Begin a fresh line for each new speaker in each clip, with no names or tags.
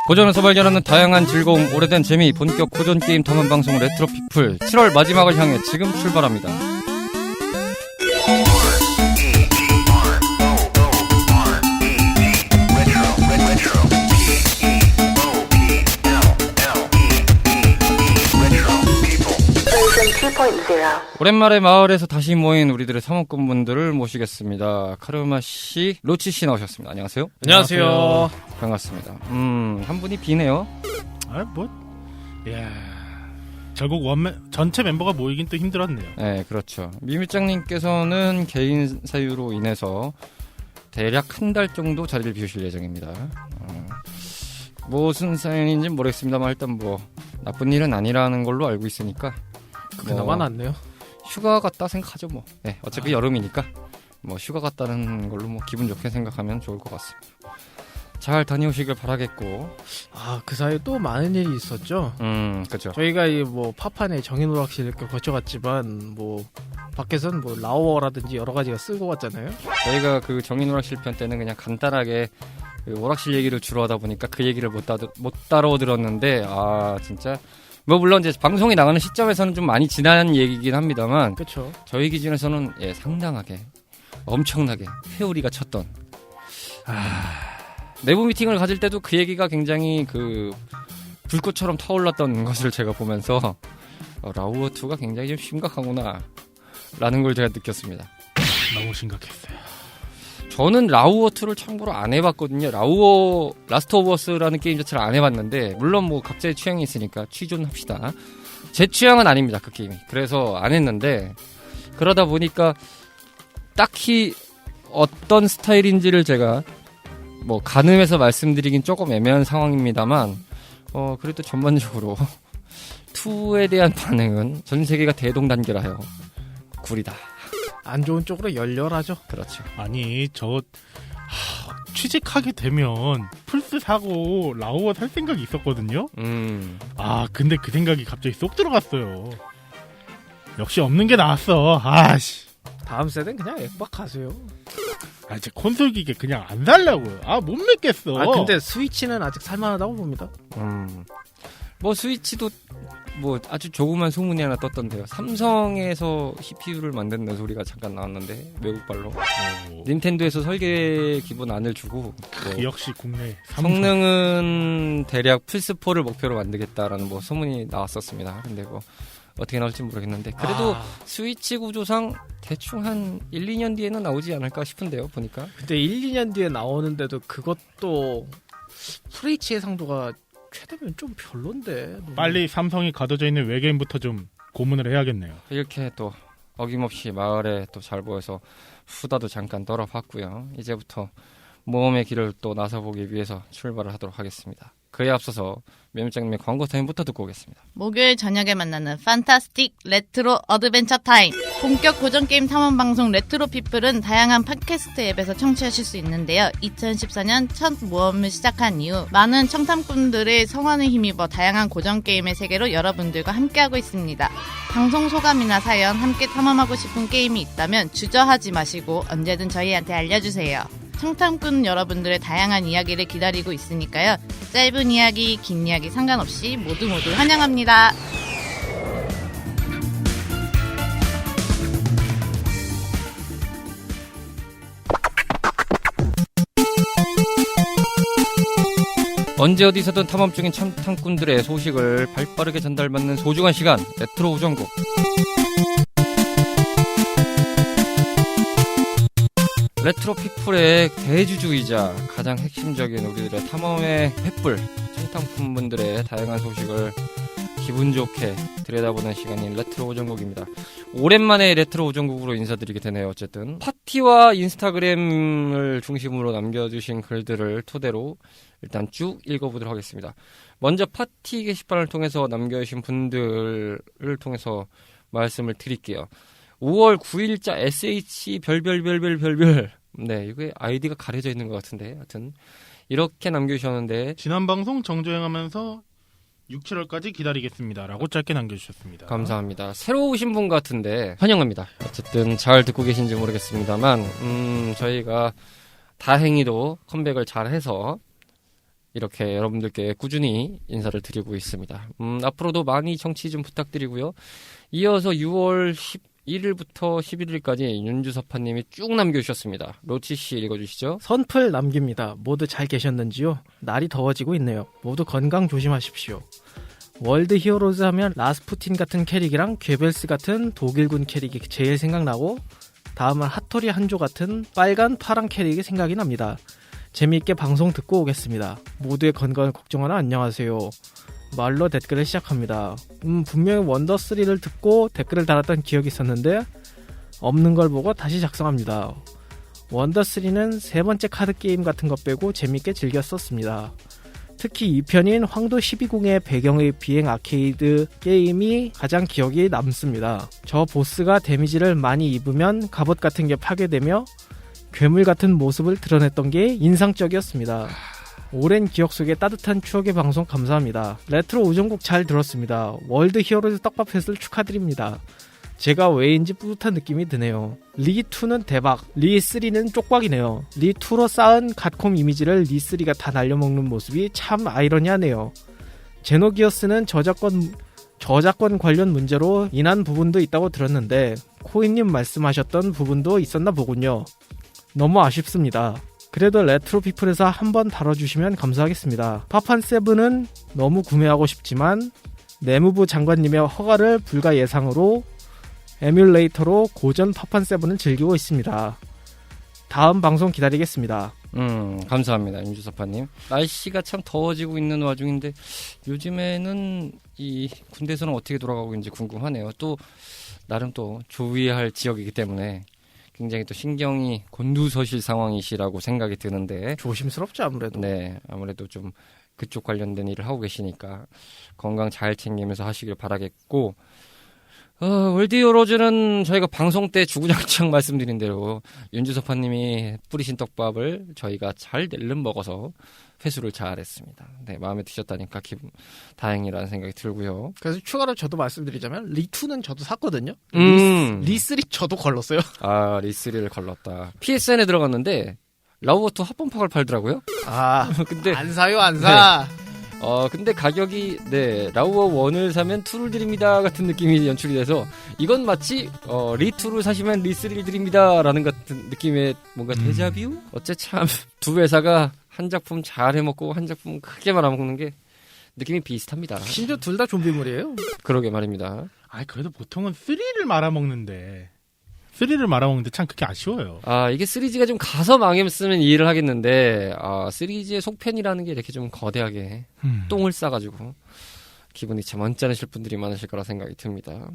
고전에서 발견하는 다양한 즐거움, 오래된 재미, 본격 고전 게임 탐험 방송 레트로 피플 7월 마지막을 향해 지금 출발합니다. 오랜만에 마을에서 다시 모인 우리들의 사목꾼분들을 모시겠습니다. 카르마 씨, 로치 씨 나오셨습니다. 안녕하세요.
안녕하세요.
반갑습니다. 한 분이 비네요.
결국 전체 멤버가 모이긴 또 힘들었네요.
네, 그렇죠. 미밀장님께서는 개인 사유로 인해서 대략 한 달 정도 자리를 비우실 예정입니다. 무슨 사연인지 모르겠습니다만 일단 뭐 나쁜 일은 아니라는 걸로 알고 있으니까
그나마 낫네요.
휴가 갔다 생각하죠 뭐. 네, 어차피 여름이니까 뭐 휴가 갔다는 걸로 뭐 기분 좋게 생각하면 좋을 것 같습니다. 잘 다녀오시길 바라겠고.
그 사이에 또 많은 일이 있었죠.
그렇죠.
저희가 이 뭐 파판의 정인오락실 이렇게 거쳐갔지만 뭐 밖에선 뭐 라오어라든지 여러 가지가 쓰고 왔잖아요.
저희가 그 정인오락실 편 때는 그냥 간단하게 그 오락실 얘기를 주로 하다 보니까 그 얘기를 못 따로 들었는데 진짜 뭐 물론 이제 방송이 나가는 시점에서는 좀 많이 지난 얘기긴 합니다만,
그렇죠.
저희 기준에서는 상당하게 엄청나게 회오리가 쳤던 내부 미팅을 가질 때도 그 얘기가 굉장히 그 불꽃처럼 타올랐던 것을 제가 보면서 라우어2가 굉장히 좀 심각하구나 라는 걸 제가 느꼈습니다.
너무 심각했어요.
저는 라우어2를 참고로 안 해봤거든요. 라스트 오브 어스라는 게임 자체를 안 해봤는데, 물론 뭐 각자의 취향이 있으니까 취존합시다. 제 취향은 아닙니다, 그 게임이. 그래서 안 했는데, 그러다 보니까 딱히 어떤 스타일인지를 제가 뭐 가늠해서 말씀드리긴 조금 애매한 상황입니다만, 그래도 전반적으로 2에 대한 반응은 전 세계가 대동단결하여 구리다.
안 좋은 쪽으로 열렬하죠.
그렇죠.
아니 취직하게 되면 플스 사고 라오어 살 생각이 있었거든요. 근데 그 생각이 갑자기 쏙 들어갔어요. 역시 없는 게 나았어. 다음 세대는 그냥 엑박 가세요. 제 콘솔 기계 그냥 안 살려고요. 못 믿겠어. 근데 스위치는 아직 살만하다고 봅니다.
뭐 스위치도 뭐 아주 조그만 소문이 하나 떴던데요. 삼성에서 CPU를 만든다는 소리가 잠깐 나왔는데, 외국발로. 닌텐도에서 설계 기본 안을 주고
역시 국내 삼성.
성능은 대략 플스4를 목표로 만들겠다라는 뭐 소문이 나왔었습니다. 근데 뭐 어떻게 나올지 모르겠는데, 그래도 스위치 구조상 대충 한 1, 2년 뒤에는 나오지 않을까 싶은데요, 보니까.
근데 1, 2년 뒤에 나오는데도 그것도 FHD의 상도가 최대면 좀 별론데. 빨리 삼성이 가둬져 있는 외계인부터 좀 고문을 해야겠네요.
이렇게 또 어김없이 마을에 또 잘 보여서 수다도 잠깐 떨어봤고요. 이제부터 모험의 길을 또 나서보기 위해서 출발을 하도록 하겠습니다. 그에 앞서서 매물장님의 광고 타임부터 듣고 오겠습니다.
목요일 저녁에 만나는 판타스틱 레트로 어드벤처 타임. 본격 고전게임 탐험방송 레트로 피플은 다양한 팟캐스트 앱에서 청취하실 수 있는데요. 2014년 첫 모험을 시작한 이후 많은 청탐꾼들의 성원에 힘입어 다양한 고전게임의 세계로 여러분들과 함께하고 있습니다. 방송 소감이나 사연, 함께 탐험하고 싶은 게임이 있다면 주저하지 마시고 언제든 저희한테 알려주세요. 청탐꾼 여러분들의 다양한 이야기를 기다리고 있으니까요. 짧은 이야기, 긴 이야기 상관없이 모두 환영합니다.
언제 어디서든 탐험 중인 청탐꾼들의 소식을 발빠르게 전달받는 소중한 시간, 레트로 우정국. 레트로 피플의 대주주이자 가장 핵심적인 우리들의 탐험의 횃불, 청탐꾼분들의 다양한 소식을 기분 좋게 들여다보는 시간인 레트로 오정국입니다. 오랜만에 레트로 오정국으로 인사드리게 되네요. 어쨌든 파티와 인스타그램을 중심으로 남겨주신 글들을 토대로 일단 쭉 읽어보도록 하겠습니다. 먼저 파티 게시판을 통해서 남겨주신 분들을 통해서 말씀을 드릴게요. 5월 9일자 SH 별별별별별별. 네, 이게 아이디가 가려져 있는 것 같은데, 하여튼 이렇게 남겨주셨는데,
지난 방송 정주행하면서 6, 7월까지 기다리겠습니다 라고 짧게 남겨주셨습니다.
감사합니다. 새로 오신 분 같은데 환영합니다. 어쨌든 잘 듣고 계신지 모르겠습니다만 저희가 다행히도 컴백을 잘 해서 이렇게 여러분들께 꾸준히 인사를 드리고 있습니다. 앞으로도 많이 청취 좀 부탁드리고요. 이어서 6월 11일부터 11일까지 윤주섭파님이 쭉 남겨주셨습니다. 로치씨 읽어주시죠.
선플 남깁니다. 모두 잘 계셨는지요? 날이 더워지고 있네요. 모두 건강 조심하십시오. 월드 히어로즈 하면 라스푸틴 같은 캐릭이랑 괴벨스 같은 독일군 캐릭이 제일 생각나고, 다음은 핫토리 한조 같은 빨간 파란 캐릭이 생각이 납니다. 재미있게 방송 듣고 오겠습니다. 모두의 건강을 걱정하라. 안녕하세요. 말로 댓글을 시작합니다. 분명히 원더3를 듣고 댓글을 달았던 기억이 있었는데 없는 걸 보고 다시 작성합니다. 원더3는 세 번째 카드 게임 같은 것 빼고 재밌게 즐겼었습니다. 특히 2편인 황도 12궁의 배경의 비행 아케이드 게임이 가장 기억이 남습니다. 저 보스가 데미지를 많이 입으면 갑옷 같은 게 파괴되며 괴물 같은 모습을 드러냈던 게 인상적이었습니다. 오랜 기억 속에 따뜻한 추억의 방송 감사합니다. 레트로 우정곡 잘 들었습니다. 월드 히어로즈 떡밥 횟수를 축하드립니다. 제가 왜인지 뿌듯한 느낌이 드네요. 리2는 대박, 리3는 쪽박이네요. 리2로 쌓은 갓콤 이미지를 리3가 다 날려먹는 모습이 참 아이러니하네요. 제노기어스는 저작권 관련 문제로 인한 부분도 있다고 들었는데 코인님 말씀하셨던 부분도 있었나 보군요. 너무 아쉽습니다. 그래도 레트로피플에서 한번 다뤄주시면 감사하겠습니다. 파판7은 너무 구매하고 싶지만 내무부 장관님의 허가를 불가 예상으로 에뮬레이터로 고전 파판7을 즐기고 있습니다. 다음 방송 기다리겠습니다.
감사합니다. 윤주섭파님. 날씨가 참 더워지고 있는 와중인데 요즘에는 이 군대에서는 어떻게 돌아가고 있는지 궁금하네요. 또 나름 또 조의해야 할 지역이기 때문에 굉장히 또 신경이 곤두서실 상황이시라고 생각이 드는데
조심스럽죠, 아무래도.
네, 아무래도 좀 그쪽 관련된 일을 하고 계시니까 건강 잘 챙기면서 하시길 바라겠고, 월드 히어로즈는 저희가 방송 때 주구장창 말씀드린 대로 윤주섭파님이 뿌리신 떡밥을 저희가 잘 낼름 먹어서 회수를 잘했습니다. 네, 마음에 드셨다니까 다행이라는 생각이 들고요.
그래서 추가로 저도 말씀드리자면 리2는 저도 샀거든요. 리3 저도 걸렀어요.
아, 리3를 걸렀다. PSN에 들어갔는데 라우어2 합본pak을 팔더라고요.
아,
근데
안 사요, 안 사.
네. 근데 가격이, 네, 라우어 1을 사면 2를 드립니다 같은 느낌이 연출이 돼서, 이건 마치, 리2를 사시면 리3를 드립니다 라는 같은 느낌의 뭔가 데자뷰? 어째 참, 두 회사가 한 작품 잘 해먹고 한 작품 크게 말아먹는 게 느낌이 비슷합니다.
심지어 둘 다 좀비물이에요.
그러게 말입니다.
그래도 보통은 3를 말아먹는데 참 그게 아쉬워요.
이게 시리즈가 좀 가서 망했으면 이해를 하겠는데, 시리즈의 속편이라는 게 이렇게 좀 거대하게 똥을 싸가지고 기분이 참 언짢으실 분들이 많으실 거라 생각이 듭니다.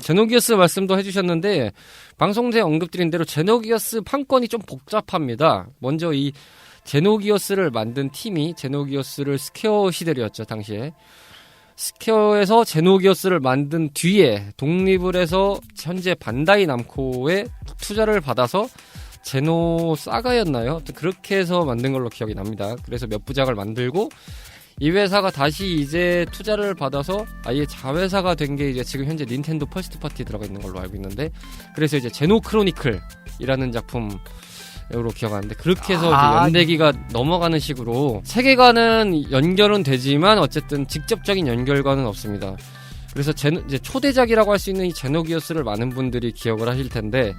제노기어스 말씀도 해주셨는데, 방송에 언급드린 대로 제노기어스 판권이 좀 복잡합니다. 먼저 이 제노기어스를 만든 팀이 제노기어스를 스퀘어 시대였죠, 당시에. 스퀘어에서 제노기어스를 만든 뒤에 독립을 해서 현재 반다이 남코의 투자를 받아서 제노 사가였나요? 그렇게 해서 만든 걸로 기억이 납니다. 그래서 몇 부작을 만들고 이 회사가 다시 이제 투자를 받아서 아예 자회사가 된 게 이제 지금 현재 닌텐도 퍼스트 파티에 들어가 있는 걸로 알고 있는데, 그래서 이제 제노 크로니클이라는 작품 으로 기억하는데, 그렇게 해서 이제 연대기가 넘어가는 식으로 세계관은 연결은 되지만 어쨌든 직접적인 연결과는 없습니다. 그래서 이제 초대작이라고 할 수 있는 이 제노기어스를 많은 분들이 기억을 하실 텐데,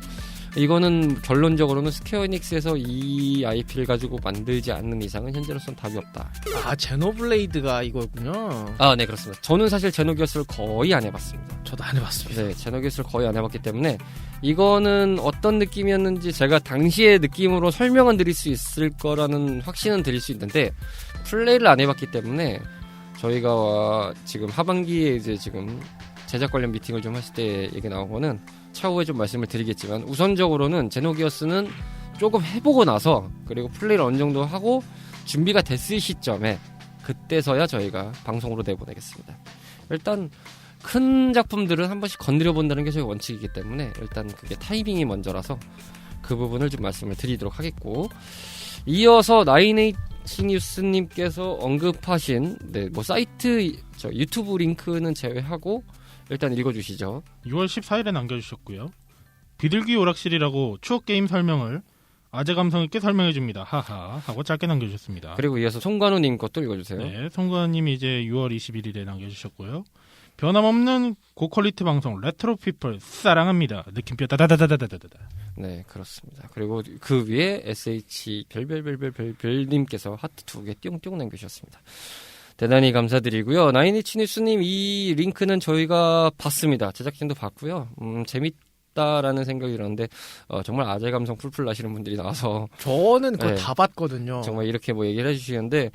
이거는 결론적으로는 스퀘어 에닉스에서 이 IP를 가지고 만들지 않는 이상은 현재로서는 답이 없다.
제노블레이드가 이거군요.
네, 그렇습니다. 저는 사실 제노기어스를 거의 안 해봤습니다.
저도 안 해봤습니다.
네, 제노기어스를 거의 안 해봤기 때문에 이거는 어떤 느낌이었는지 제가 당시의 느낌으로 설명은 드릴 수 있을 거라는 확신은 드릴 수 있는데, 플레이를 안 해봤기 때문에 저희가 지금 하반기에 이제 지금 제작 관련 미팅을 좀 하실 때 얘기 나온 거는 차후에 좀 말씀을 드리겠지만, 우선적으로는 제노기어스는 조금 해보고 나서, 그리고 플레이를 어느 정도 하고 준비가 됐을 시점에 그때서야 저희가 방송으로 내보내겠습니다. 일단 큰 작품들은 한 번씩 건드려 본다는 게 저희 원칙이기 때문에 일단 그게 타이밍이 먼저라서 그 부분을 좀 말씀을 드리도록 하겠고, 이어서 나인에이치 뉴스님께서 언급하신 사이트 유튜브 링크는 제외하고 일단 읽어주시죠.
6월 14일에 남겨주셨고요. 비둘기 오락실이라고 추억게임 설명을 아재 감성 있게 설명해줍니다. 하하 하고 짧게 남겨주셨습니다.
그리고 이어서 송관우님 것도 읽어주세요.
네, 송관우님이 이제 6월 21일에 남겨주셨고요. 변함없는 고퀄리티 방송 레트로 피플 사랑합니다. 느낌표 다다다다다다다.
네, 그렇습니다. 그리고 그 위에 SH 별별별별별님께서 하트 2개 뿅뿅 남겨주셨습니다. 대단히 감사드리고요. 나인이치 뉴스님 이 링크는 저희가 봤습니다. 제작진도 봤고요. 재밌다라는 생각이 들었는데 정말 아재 감성 풀풀 나시는 분들이 나와서
저는 그거
네.
다 봤거든요.
정말 이렇게 뭐 얘기를 해주시는데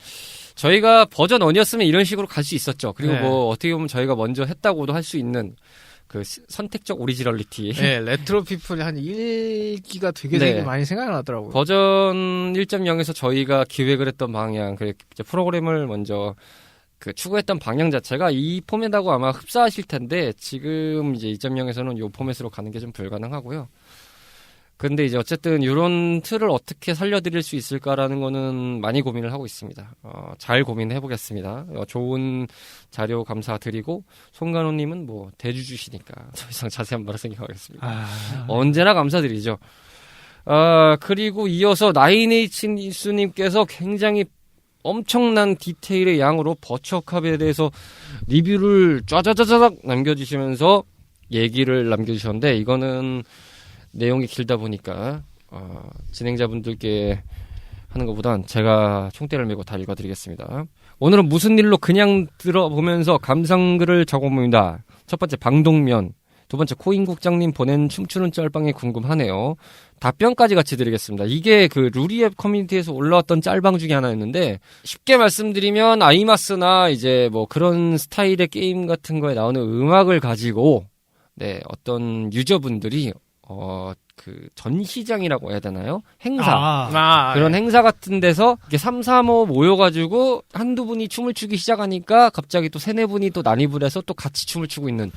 저희가 버전 1이었으면 이런 식으로 갈 수 있었죠. 그리고
네.
뭐 어떻게 보면 저희가 먼저 했다고도 할 수 있는 그 선택적 오리지널리티.
네, 레트로 피플이 한 1기가 되게
네.
되게 많이 생각나더라고요.
버전 1.0에서 저희가 기획을 했던 방향, 그 프로그램을 먼저 그 추구했던 방향 자체가 이 포맷하고 아마 흡사하실 텐데 지금 이제 2.0에서는 이 포맷으로 가는 게 좀 불가능하고요. 근데 이제 어쨌든 이런 틀을 어떻게 살려드릴 수 있을까라는 거는 많이 고민을 하고 있습니다. 잘 고민해 보겠습니다. 좋은 자료 감사드리고 송간호님은 뭐 대주주시니까 더 이상 자세한 말을 생각하겠습니다. 언제나 감사드리죠. 그리고 이어서 나인에이치 뉴스님께서 굉장히 엄청난 디테일의 양으로 버추어캅에 대해서 리뷰를 짜자자자작 남겨주시면서 얘기를 남겨주셨는데 이거는 내용이 길다 보니까 진행자분들께 하는 것보단 제가 총대를 메고 다 읽어드리겠습니다. 오늘은 무슨 일로 그냥 들어보면서 감상글을 적어봅니다. 첫 번째 방독면, 두 번째 코인국장님 보낸 춤추는 짤방이 궁금하네요. 답변까지 같이 드리겠습니다. 이게 그 루리앱 커뮤니티에서 올라왔던 짤방 중에 하나였는데 쉽게 말씀드리면 아이마스나 이제 뭐 그런 스타일의 게임 같은 거에 나오는 음악을 가지고 네 어떤 유저분들이 그 전시장이라고 해야 되나요? 행사. 그런 행사 같은 데서 이렇게 335 모여가지고 한두 분이 춤을 추기 시작하니까 갑자기 또 세네 분이 또 난입을 해서 또 같이 춤을 추고 있는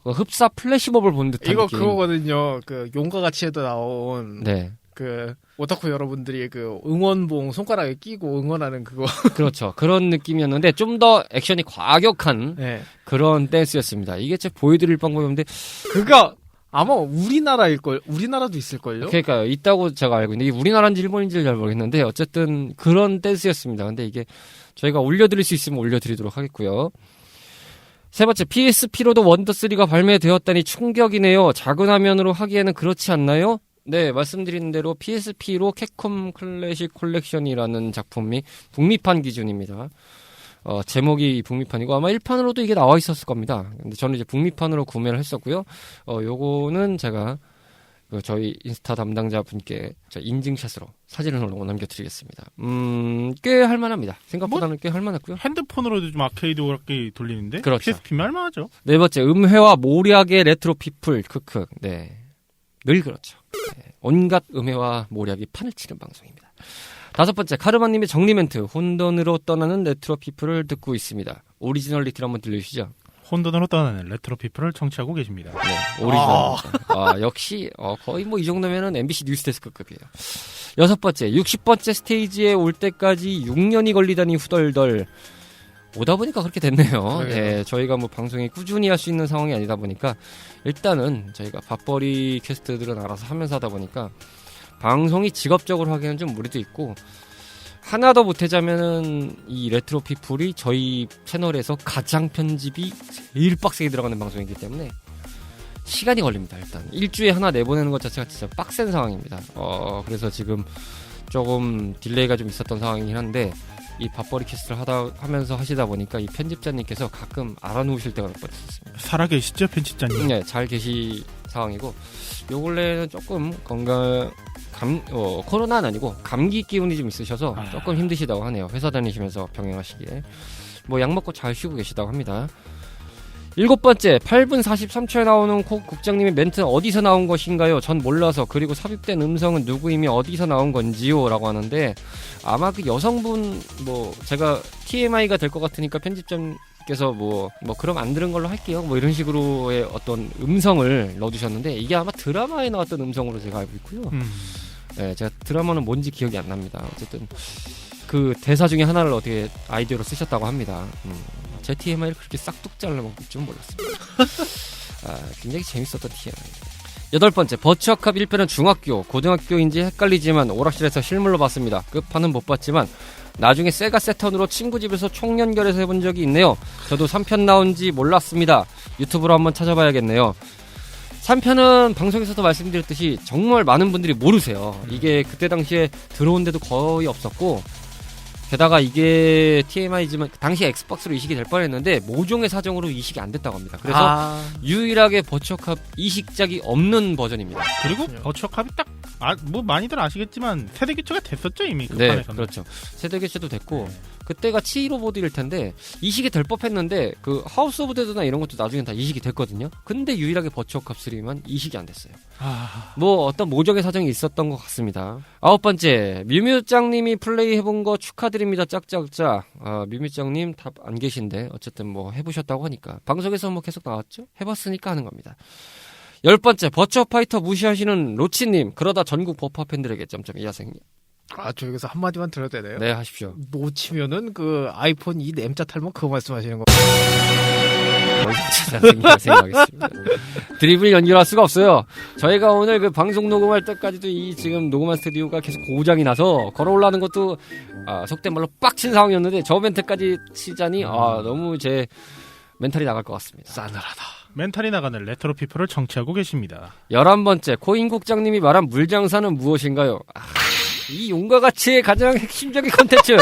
흡사 플래시몹을 본 듯한
이거
느낌.
그거거든요. 그 용과 같이에도 나온
네.
그 오타쿠 여러분들이 그 응원봉 손가락에 끼고 응원하는 그거.
그렇죠. 그런 느낌이었는데 좀 더 액션이 과격한
네.
그런 댄스였습니다. 이게 제가 보여드릴 방법이 없는데
그가 아마 우리나라일걸, 우리나라도 있을걸요?
그러니까요. 있다고 제가 알고 있는데 이게 우리나라인지 일본인지 잘 모르겠는데 어쨌든 그런 댄스였습니다. 근데 이게 저희가 올려드릴 수 있으면 올려드리도록 하겠고요. 세 번째, PSP로도 원더3가 발매되었다니 충격이네요. 작은 화면으로 하기에는 그렇지 않나요? 네, 말씀드린 대로 PSP로 캡콤 클래식 콜렉션이라는 작품이 북미판 기준입니다. 제목이 북미판이고 아마 1판으로도 이게 나와 있었을 겁니다. 근데 저는 이제 북미판으로 구매를 했었고요. 요거는 제가 저희 인스타 담당자 분께 인증샷으로 사진을 남겨드리겠습니다. 꽤 할만합니다. 생각보다는 꽤 할만했고요.
핸드폰으로도 좀 아케이드 오락기 돌리는데
그렇죠.
PSP면 할만하죠.
네 번째, 음회와 모략의 레트로 피플 크크. 네, 늘 그렇죠. 네, 온갖 음회와 모략이 판을 치는 방송입니다. 다섯 번째, 카르마님의 정리 멘트. 혼돈으로 떠나는 레트로 피플을 듣고 있습니다. 오리지널리티를 한번 들려주시죠.
혼돈으로 떠나는 레트로 피플을 청취하고 계십니다.
네, 오리지널. 역시 거의 뭐 이 정도면은 MBC 뉴스데스크급이에요. 여섯 번째, 60번째 스테이지에 올 때까지 6년이 걸리다니 후덜덜. 오다 보니까 그렇게 됐네요. 네, 저희가 뭐 방송이 꾸준히 할 수 있는 상황이 아니다 보니까 일단은 저희가 밥벌이 캐스트들은 알아서 하면서 하다 보니까 방송이 직업적으로 하기에는 좀 무리도 있고 하나 더 보태자면은 이 레트로 피플이 저희 채널에서 가장 편집이 제일 빡세게 들어가는 방송이기 때문에 시간이 걸립니다. 일단 일주일에 하나 내보내는 것 자체가 진짜 빡센 상황입니다. 그래서 지금 조금 딜레이가 좀 있었던 상황이긴 한데 이 밥벌이 캐스트를 하면서 하시다 보니까 이 편집자님께서 가끔 알아놓으실 때가 몇 번 있었습니다.
살아계시죠, 편집자님?
네, 잘 계시 상황이고 요 근래는 조금 코로나는 아니고 감기 기운이 좀 있으셔서 조금 힘드시다고 하네요. 회사 다니시면서 병행하시기에 뭐 약 먹고 잘 쉬고 계시다고 합니다. 일곱 번째, 8분 43초에 나오는 코 국장님의 멘트는 어디서 나온 것인가요? 전 몰라서. 그리고 삽입된 음성은 누구임이 어디서 나온 건지요? 라고 하는데 아마 그 여성분 뭐 제가 TMI가 될 것 같으니까 편집장께서 뭐 그럼 안 들은 걸로 할게요. 뭐 이런 식으로의 어떤 음성을 넣어주셨는데 이게 아마 드라마에 나왔던 음성으로 제가 알고 있고요. 네, 제가 드라마는 뭔지 기억이 안 납니다. 어쨌든 그 대사 중에 하나를 어떻게 아이디어로 쓰셨다고 합니다. 제 TMI를 그렇게 싹둑 잘라먹을 줄 몰랐습니다. 굉장히 재밌었던 TMI. 8번째, 버추어컵 1편은 중학교, 고등학교인지 헷갈리지만 오락실에서 실물로 봤습니다. 끝판은 못 봤지만 나중에 세가 세턴으로 친구 집에서 총연결해서 해본 적이 있네요. 저도 3편 나온지 몰랐습니다. 유튜브로 한번 찾아봐야겠네요. 3편은 방송에서도 말씀드렸듯이 정말 많은 분들이 모르세요. 이게 그때 당시에 들어온 데도 거의 없었고, 게다가 이게 TMI지만 당시 엑스박스로 이식이 될 뻔했는데 모종의 사정으로 이식이 안 됐다고 합니다. 그래서 유일하게 버추어컵 이식작이 없는 버전입니다.
그리고 버추어컵이 딱 뭐 많이들 아시겠지만 세대 교체가 됐었죠 이미
네,
끝판에서는.
그렇죠. 세대 교체도 됐고 그때가 715보드일 텐데 이식이 될 법했는데 그 하우스 오브 데드나 이런 것도 나중엔 다 이식이 됐거든요. 근데 유일하게 버추어컵 3만 이식이 안 됐어요. 뭐 어떤 모종의 사정이 있었던 것 같습니다. 9번째, 뮤뮤짱님이 플레이 해본 거 축하드립니다. 짝짝짝. 뮤뮤짱님 답 안 계신데 어쨌든 뭐 해보셨다고 하니까 방송에서 뭐 계속 나왔죠. 해봤으니까 하는 겁니다. 10번째, 버추어 파이터 무시하시는 로치님, 그러다 전국 버퍼 팬들에게 점점 이하생님.
저 여기서 한마디만 들어도 되나요?
네, 하십시오.
놓치면은 그 아이폰 2 M자 탈모 그거 말씀하시는 거.
생각하겠습니다. 드립을 연결할 수가 없어요. 저희가 오늘 그 방송 녹음할 때까지도 이 지금 녹음한 스튜디오가 계속 고장이 나서 걸어 올라가는 것도 속된 말로 빡친 상황이었는데 저 멘트까지 치자니 너무 제 멘탈이 나갈 것 같습니다.
싸늘하다.
멘탈이 나가는 레트로 피플을 청취하고 계십니다.
11번째, 코인국장님이 말한 물장사는 무엇인가요? 이 용과 같이의 가장 핵심적인 컨텐츠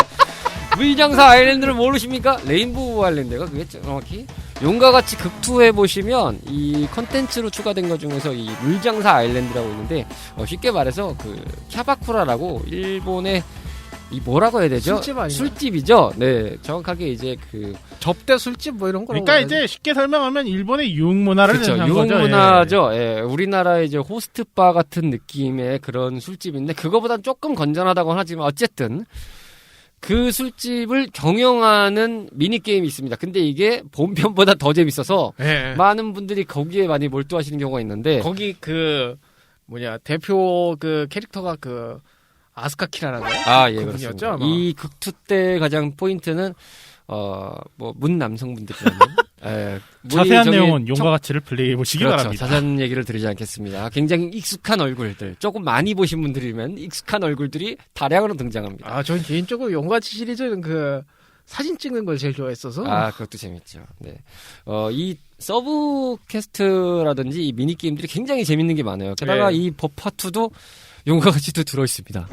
물장사 아일랜드를 모르십니까? 레인보우 아일랜드가 그게 정확히 용과 같이 극투해보시면 이 컨텐츠로 추가된 것 중에서 이 물장사 아일랜드라고 있는데 쉽게 말해서 그 캬바쿠라라고 일본의 이 뭐라고 해야 되죠?
술집 아니에요?
술집이죠. 네, 정확하게 이제 그
접대 술집 뭐 이런 거.
그러니까 이제 쉽게 설명하면 일본의 유흥 문화를
그렇죠.
한
유흥
거죠.
문화죠. 예. 우리나라의 이제 호스트바 같은 느낌의 그런 술집인데 그거보단 조금 건전하다고 하지만 어쨌든 그 술집을 경영하는 미니게임이 있습니다. 근데 이게 본편보다 더 재밌어서
예.
많은 분들이 거기에 많이 몰두하시는 경우가 있는데
거기 그 대표 그 캐릭터가 그 아스카 키라라고요?
예,
그분이었죠,
그렇습니다.
아마?
이 극투 때 가장 포인트는 문 남성분들이라는
자세한 내용은 용과 같이를 플레이해 보시기
그렇죠.
바랍니다.
자세한 얘기를 드리지 않겠습니다. 굉장히 익숙한 얼굴들, 조금 많이 보신 분들이면 익숙한 얼굴들이 다량으로 등장합니다.
전 개인적으로 용가치 시리즈는 그 사진 찍는 걸 제일 좋아했어서.
그것도 재밌죠. 네. 이 서브 퀘스트라든지 이 미니게임들이 굉장히 재밌는 게 많아요. 게다가 이 버파2도 용과 같이도 들어있습니다.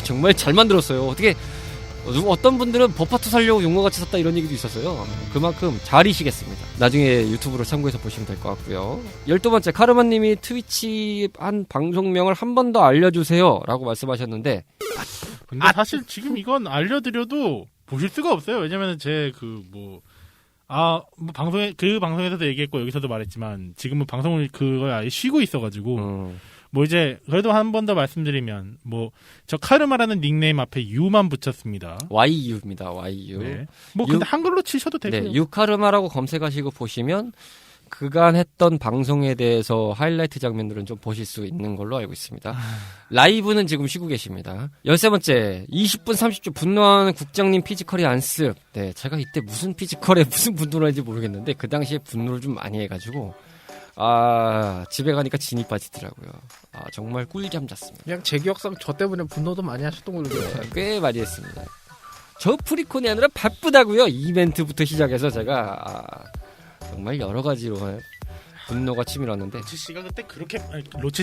정말 잘 만들었어요. 어떤 분들은 버파2 살려고 용과 같이 샀다 이런 얘기도 있었어요. 그만큼 잘이시겠습니다. 나중에 유튜브로 참고해서 보시면 될 것 같고요. 12번째, 카르마님이 트위치 한 방송명을 한 번 더 알려주세요 라고 말씀하셨는데
근데 사실 지금 이건 알려드려도 보실 수가 없어요. 왜냐면은 제 방송에서도 얘기했고 여기서도 말했지만 지금은 방송을 그걸 아예 쉬고 있어가지고 이제 그래도 한 번 더 말씀드리면 저 카르마라는 닉네임 앞에 U만 붙였습니다.
YU입니다. YU.
네. 근데 한글로 치셔도 되고요.
네, 유카르마라고 검색하시고 보시면 그간 했던 방송에 대해서 하이라이트 장면들은 좀 보실 수 있는 걸로 알고 있습니다. 라이브는 지금 쉬고 계십니다. 13번째, 20분 30초 분노하는 국장님 피지컬이 안습. 네, 제가 이때 무슨 피지컬에 무슨 분노를 했는지 모르겠는데 그 당시에 분노를 좀 많이 해가지고 집에 가니까 진이 빠지더라고요. 정말 꿀잠 잤습니다.
그냥 제 기억상 저 때문에 분노도 많이 하셨던 걸로 기억해요.
꽤 많이 했습니다. 저 프리콘이 아니라 바쁘다고요. 이벤트부터 시작해서 제가 정말 여러 가지로 분노가 치밀었는데
로치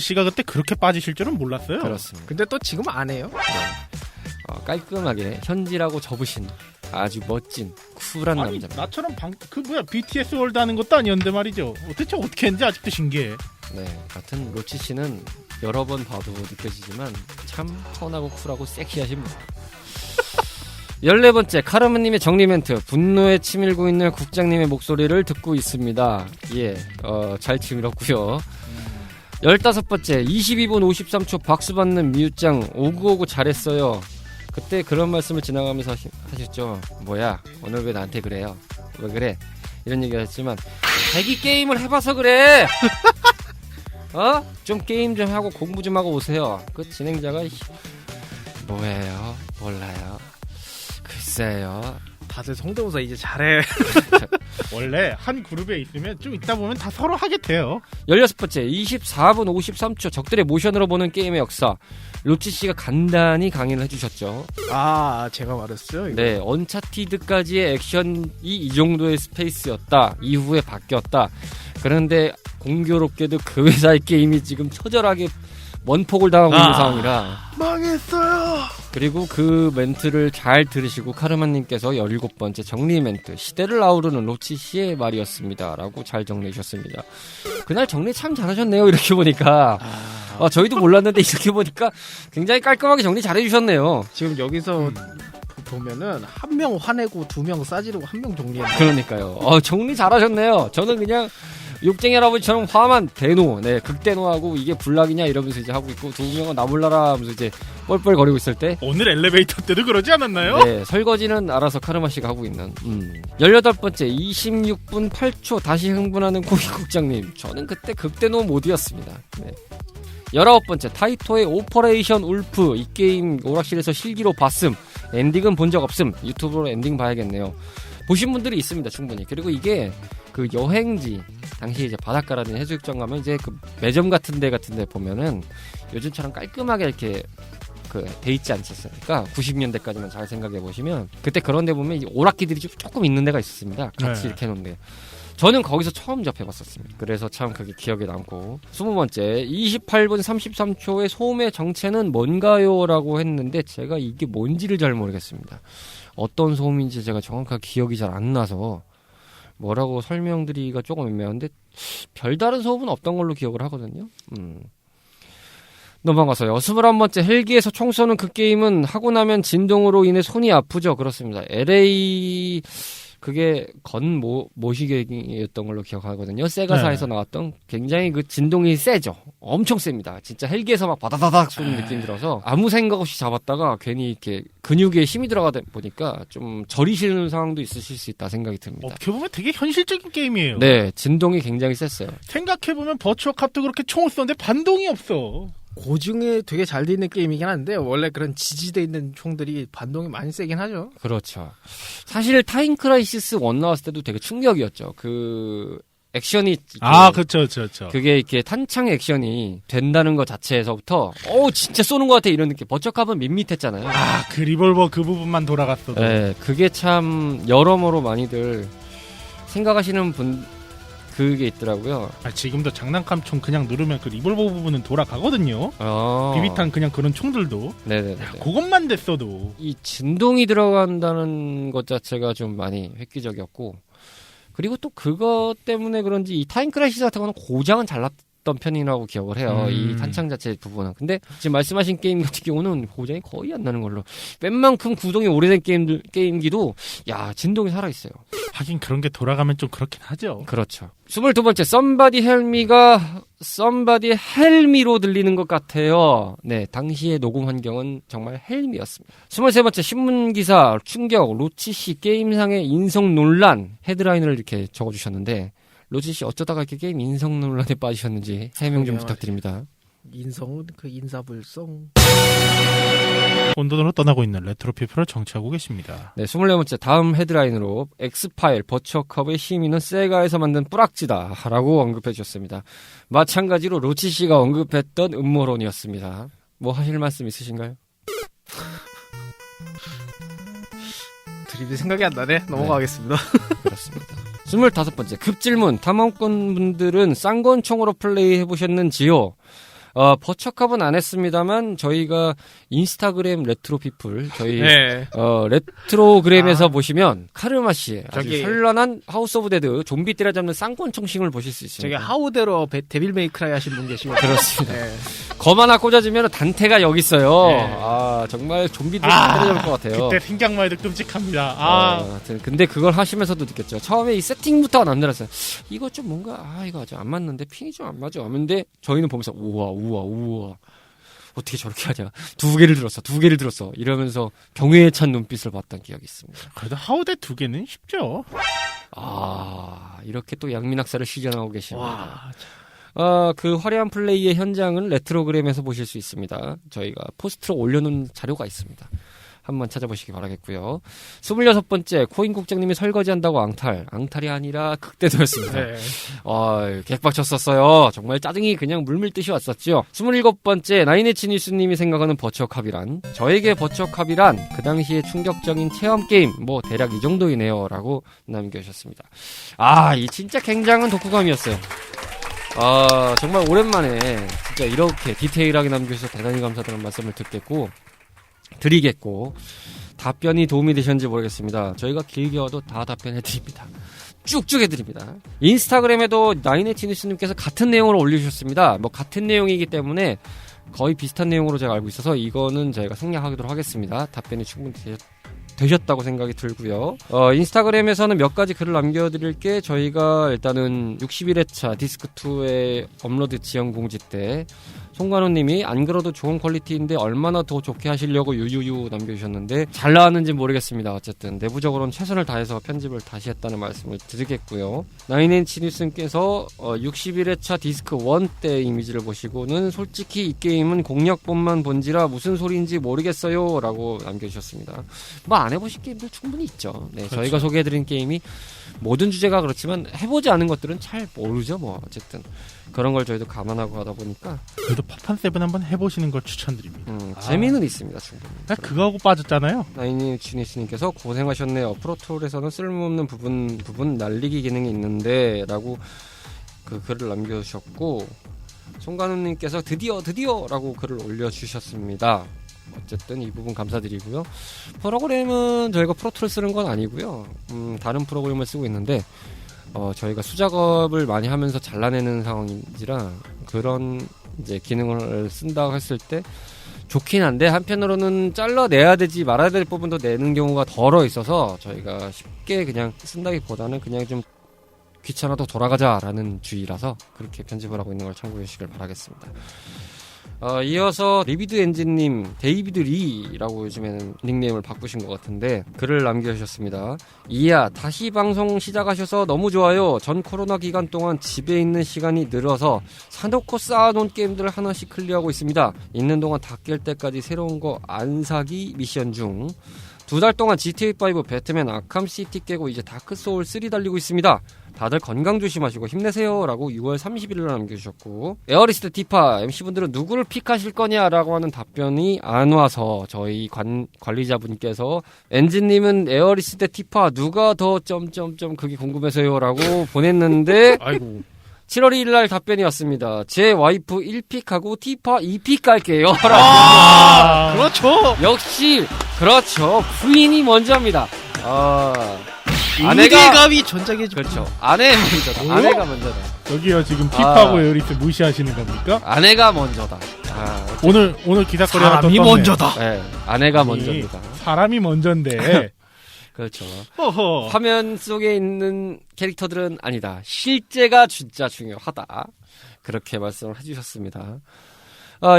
씨가 그때 그렇게 빠지실 줄은 몰랐어요.
그렇습니다.
근데 또 지금 안 해요.
깔끔하게 현질하고 접으신 아주 멋진 쿨한 남자입니다.
나처럼 BTS 월드 하는 것도 아니었는데 말이죠. 대체 어떻게 했는지 아직도 신기해.
네, 같은 로치 씨는 여러 번 봐도 느껴지지만 참 턴하고 쿨하고 섹시하신 분. 14번째, 카르마님의 정리 멘트. 분노에 치밀고 있는 국장님의 목소리를 듣고 있습니다. 잘 치밀었고요. 15번째, 22분 53초 박수 받는 미유짱. 오구오구 잘했어요. 그때 그런 말씀을 지나가면서 하셨죠. 뭐야, 오늘 왜 나한테 그래요? 왜 그래? 이런 얘기를 했지만 자기 게임을 해봐서 그래. 좀 게임 좀 하고 공부 좀 하고 오세요. 그 진행자가 뭐예요? 몰라요. 글쎄요.
다들 성대모사 이제 잘해.
원래 한 그룹에 있으면 좀 있다 보면 다 서로 하게 돼요.
16번째 24분 53초 적들의 모션으로 보는 게임의 역사. 로치 씨가 간단히 강의를 해주셨죠.
아, 제가 말했어요. 이거.
네, 언차티드까지의 액션이 이 정도의 스페이스였다. 이후에 바뀌었다. 그런데 공교롭게도 그 회사의 게임이 지금 처절하게 원폭을 당하고 있는 상황이라
망했어요.
그리고 그 멘트를 잘 들으시고 카르마님께서 17번째 정리 멘트 시대를 아우르는 로치 씨의 말이었습니다 라고 잘 정리해 주셨습니다. 그날 정리 참 잘하셨네요. 이렇게 보니까 저희도 몰랐는데 이렇게 보니까 굉장히 깔끔하게 정리 잘 해주셨네요.
지금 여기서 보면은 한 명 화내고 2명 싸지르고 1명 정리했네.
그러니까요. 정리 잘하셨네요. 저는 그냥 욕쟁이 할아버지처럼 화만 대노, 네, 극대노하고 이게 불락이냐 이러면서 이제 하고 있고 2명은 나 몰라라 하면서 이제 뻘뻘거리고 있을 때
오늘 엘리베이터 때도 그러지 않았나요?
네, 설거지는 알아서 카르마 씨가 하고 있는. 18번째 26분 8초 다시 흥분하는 고기국장님. 저는 그때 극대노 모드였습니다. 네. 19번째 타이토의 오퍼레이션 울프. 이 게임 오락실에서 실기로 봤음. 엔딩은 본 적 없음. 유튜브로 엔딩 봐야겠네요. 보신 분들이 있습니다, 충분히. 그리고 이게 그 여행지 당시 이제 바닷가라든지 해수욕장 가면 이제 그 매점 같은 데 보면은 요즘처럼 깔끔하게 이렇게 그 돼 있지 않았어요. 그러니까 90년대까지만 잘 생각해 보시면 그때 그런 데 보면 오락기들이 조금 있는 데가 있었습니다. 같이
네.
이렇게 해놓은 데. 저는 거기서 처음 접해봤었습니다. 그래서 참 그게 기억에 남고. 20번째 28분 33초의 소음의 정체는 뭔가요? 라고 했는데 제가 이게 뭔지를 잘 모르겠습니다. 어떤 소음인지 제가 정확하게 기억이 잘 안 나서 뭐라고 설명드리기가 조금 애매한데 별다른 소음은 없던 걸로 기억을 하거든요. 넘어가서요. 21번째 헬기에서 총 쏘는 그 게임은 하고 나면 진동으로 인해 손이 아프죠. 그렇습니다. LA 그게 모시객이었던 걸로 기억하거든요. 세가사에서 나왔던 굉장히 그 진동이 세죠. 엄청 셉니다. 진짜 헬기에서 막 바다다닥 쏘는 느낌 들어서 아무 생각 없이 잡았다가 괜히 이렇게 근육에 힘이 들어가다 보니까 좀 저리시는 상황도 있으실 수 있다 생각이 듭니다.
어떻게 보면 되게 현실적인 게임이에요.
네, 진동이 굉장히 셌어요.
생각해보면 버추어캅도 그렇게 총을 쏘는데 반동이 없어.
고증에 되게 잘 돼 있는 게임이긴 한데 원래 그런 지지돼 있는 총들이 반동이 많이 세긴 하죠.
그렇죠. 사실 타임 크라이시스 1 나왔을 때도 되게 충격이었죠. 그 액션이
그렇죠.
그게 이렇게 탄창 액션이 된다는 것 자체에서부터 진짜 쏘는 것 같아 이런 느낌. 버처캅은 밋밋했잖아요.
그 리볼버 그 부분만 돌아갔어도.
네, 그게 참 여러모로 많이들 생각하시는 분 그게 있더라고요.
지금도 장난감 총 그냥 누르면 그 리볼버 부분은 돌아가거든요. 비비탄 그냥 그런 총들도.
네네네.
그것만 됐어도.
이 진동이 들어간다는 것 자체가 좀 많이 획기적이었고, 그리고 또 그것 때문에 그런지 이 타임 크라이시스 같은 거는 고장은 잘 났던 편이라고 기억을 해요. 이 탄창 자체 부분은. 근데 지금 말씀하신 게임 같은 경우는 고장이 거의 안 나는 걸로. 웬만큼 구동이 오래된 게임기도 진동이 살아있어요.
하긴 그런 게 돌아가면 좀 그렇긴 하죠.
그렇죠. 22번째 Somebody Help Me가 Somebody Help Me로 들리는 것 같아요. 네, 당시의 녹음 환경은 정말 헬미였습니다. 23번째 신문기사 충격 로치씨 게임상의 인성 논란 헤드라인을 이렇게 적어주셨는데 로치씨 어쩌다가 이렇게 게임 인성 논란에 빠지셨는지 해명 좀 부탁드립니다.
인성은 그 인사불성.
혼돈으로 떠나고 있는 레트로피플을 정치하고 계십니다.
네, 24번째 다음 헤드라인으로 엑스파일 버처컵의 힘이는 세가에서 만든 뿌락지다 라고 언급해 주셨습니다. 마찬가지로 로치씨가 언급했던 음모론이었습니다. 뭐 하실 말씀 있으신가요?
드립이 생각이 안 나네. 넘어가겠습니다.
그렇습니다. 25번째 급질문 탐험꾼 분들은 쌍권총으로 플레이 해보셨는지요? 버처컵은 안 했습니다만 저희가 인스타그램 레트로피플 저희 레트로그램에서 보시면 카르마 씨의 아주 현란한 하우스 오브 데드 좀비 때려잡는 쌍권총싱을 보실 수 있습니다.
저기 하우데로 데빌 메이크라이 하신 분 계시고
그렇습니다. 검 하나 꽂아주면 단테가 여기 있어요.
네.
정말 좀비들 때려잡을 것 같아요.
그때 생각만 해도 끔찍합니다.
근데 그걸 하시면서도 느꼈죠. 처음에 이 세팅부터가 남들었어요. 이거 좀 뭔가 이거 아직 안 맞는데 핑이 좀 안 맞아. 근데 저희는 보면서 우와 어떻게 저렇게 하냐. 두 개를 들었어 이러면서 경외에 찬 눈빛을 봤던 기억이 있습니다.
그래도 하우데 2개는 쉽죠.
이렇게 또 양민학사를 시전하고 계십니다. 그 화려한 플레이의 현장은 레트로그램에서 보실 수 있습니다. 저희가 포스트로 올려놓은 자료가 있습니다. 한번 찾아보시기 바라겠고요. 26번째 코인국장님이 설거지한다고 앙탈이 아니라 극대도였습니다.
네.
객박쳤었어요. 정말 짜증이 그냥 물밀듯이 왔었죠. 27번째 나인에치니스님이 생각하는 버추어캅이란, 저에게 버추어캅이란 그 당시에 충격적인 체험 게임, 뭐 대략 이 정도이네요 라고 남겨주셨습니다. 이 진짜 굉장한 독후감이었어요. 정말 오랜만에 진짜 이렇게 디테일하게 남겨주셔서 대단히 감사드리는 말씀을 드리겠고, 답변이 도움이 되셨는지 모르겠습니다. 저희가 길게 와도 다 답변해드립니다. 쭉쭉 해드립니다. 인스타그램에도 나인에치니스님께서 같은 내용을 올려주셨습니다. 뭐 같은 내용이기 때문에 거의 비슷한 내용으로 제가 알고 있어서 이거는 저희가 생략하도록 하겠습니다. 답변이 충분히 되셨다고 생각이 들고요. 인스타그램에서는 몇 가지 글을 남겨드릴게, 저희가 일단은 61회차 디스크2의 업로드 지연 공지 때 송관호님이 안 그래도 좋은 퀄리티인데 얼마나 더 좋게 하시려고 유유유 남겨주셨는데 잘 나왔는지 모르겠습니다. 어쨌든 내부적으로는 최선을 다해서 편집을 다시 했다는 말씀을 드리겠고요. 나인엔치니스님께서 61회차 디스크1 때 이미지를 보시고는 솔직히 이 게임은 공략본만 본지라 무슨 소리인지 모르겠어요 라고 남겨주셨습니다. 뭐 안 해보신 게임들 충분히 있죠. 네, 그렇죠. 저희가 소개해드린 게임이 모든 주제가 그렇지만 해보지 않은 것들은 잘 모르죠. 뭐 어쨌든 그런 걸 저희도 감안하고 하다 보니까
그래도 파판7 한번 해보시는 걸 추천드립니다.
재미는 있습니다. 충분히.
그거하고 빠졌잖아요.
나인이치니스님께서 고생하셨네요. 프로토울에서는 쓸모없는 부분 날리기 기능이 있는데 라고 그 글을 남겨주셨고, 송관우님께서 드디어 라고 글을 올려주셨습니다. 어쨌든 이 부분 감사드리고요. 프로그램은 저희가 프로토를 쓰는 건 아니고요. 다른 프로그램을 쓰고 있는데 저희가 수작업을 많이 하면서 잘라내는 상황인지라 그런 이제 기능을 쓴다고 했을 때 좋긴 한데, 한편으로는 잘라내야 되지 말아야 될 부분도 내는 경우가 덜어 있어서 저희가 쉽게 그냥 쓴다기보다는 그냥 좀 귀찮아도 돌아가자라는 주의라서 그렇게 편집을 하고 있는 걸 참고해 주시길 바라겠습니다. 이어서 리비드 엔진님, 데이비드 리라고 요즘에는 닉네임을 바꾸신 것 같은데 글을 남겨주셨습니다. 이야, 다시 방송 시작하셔서 너무 좋아요. 전 코로나 기간 동안 집에 있는 시간이 늘어서 사놓고 쌓아놓은 게임들을 하나씩 클리어하고 있습니다. 있는 동안 다 깰 때까지 새로운 거 안 사기 미션 중. 2달 동안 GTA5, 배트맨, 아캄시티 깨고 이제 다크소울 3 달리고 있습니다. 다들 건강 조심하시고 힘내세요 라고 6월 30일로 남겨주셨고, 에어리스트 티파 MC분들은 누구를 픽하실 거냐라고 하는 답변이 안 와서 저희 관리자분께서 엔진님은 에어리스트 티파 누가 더 점점점 그게 궁금해서요 라고 보냈는데
아이고.
7월 2일날 답변이 왔습니다. 제 와이프 1픽하고 티파 2픽 갈게요.
그렇죠.
역시 그렇죠. 부인이 먼저입니다.
아내가 전작이
그렇죠. 아내 먼저다.
뭐요?
아내가 먼저다.
여기요, 지금 티파하고 에어리스 무시하시는 겁니까?
아내가 먼저다.
오늘 기사거리 하나 더
사람이
떴네.
먼저다.
네, 아내가 먼저입니다.
사람이 먼저인데.
그렇죠.
허허.
화면 속에 있는 캐릭터들은 아니다. 실제가 진짜 중요하다. 그렇게 말씀을 해주셨습니다.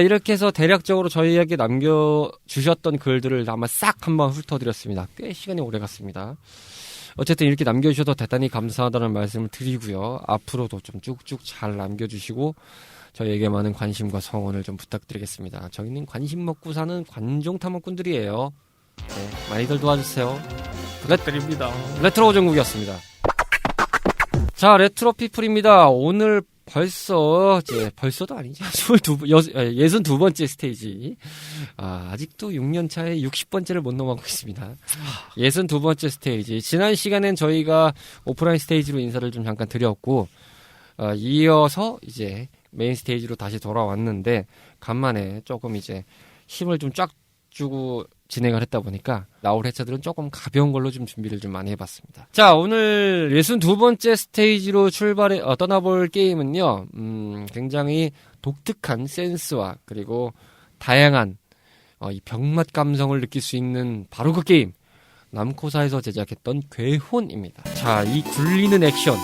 이렇게 해서 대략적으로 저희에게 남겨주셨던 글들을 아마 싹 한번 훑어드렸습니다. 꽤 시간이 오래 갔습니다. 어쨌든 이렇게 남겨주셔서 대단히 감사하다는 말씀을 드리고요. 앞으로도 좀 쭉쭉 잘 남겨주시고 저희에게 많은 관심과 성원을 좀 부탁드리겠습니다. 저희는 관심 먹고 사는 관종 탐험꾼들이에요. 네, 많이들 도와주세요.
부탁드립니다.
레트로 고정국이었습니다. 자, 레트로 피플입니다. 오늘 벌써도 아니죠. 62번째 스테이지. 아직도 6년 차에 60번째를 못 넘어가고 있습니다. 62번째 스테이지. 지난 시간엔 저희가 오프라인 스테이지로 인사를 좀 잠깐 드렸고, 이어서 이제 메인 스테이지로 다시 돌아왔는데, 간만에 조금 이제 힘을 좀 쫙 주고 진행을 했다 보니까 나올 회차들은 조금 가벼운 걸로 좀 준비를 좀 많이 해봤습니다. 자, 오늘 62번째 스테이지로 떠나볼 게임은요, 굉장히 독특한 센스와 그리고 다양한 이 병맛 감성을 느낄 수 있는 바로 그 게임, 남코사에서 제작했던 괴혼입니다. 자, 이 굴리는 액션,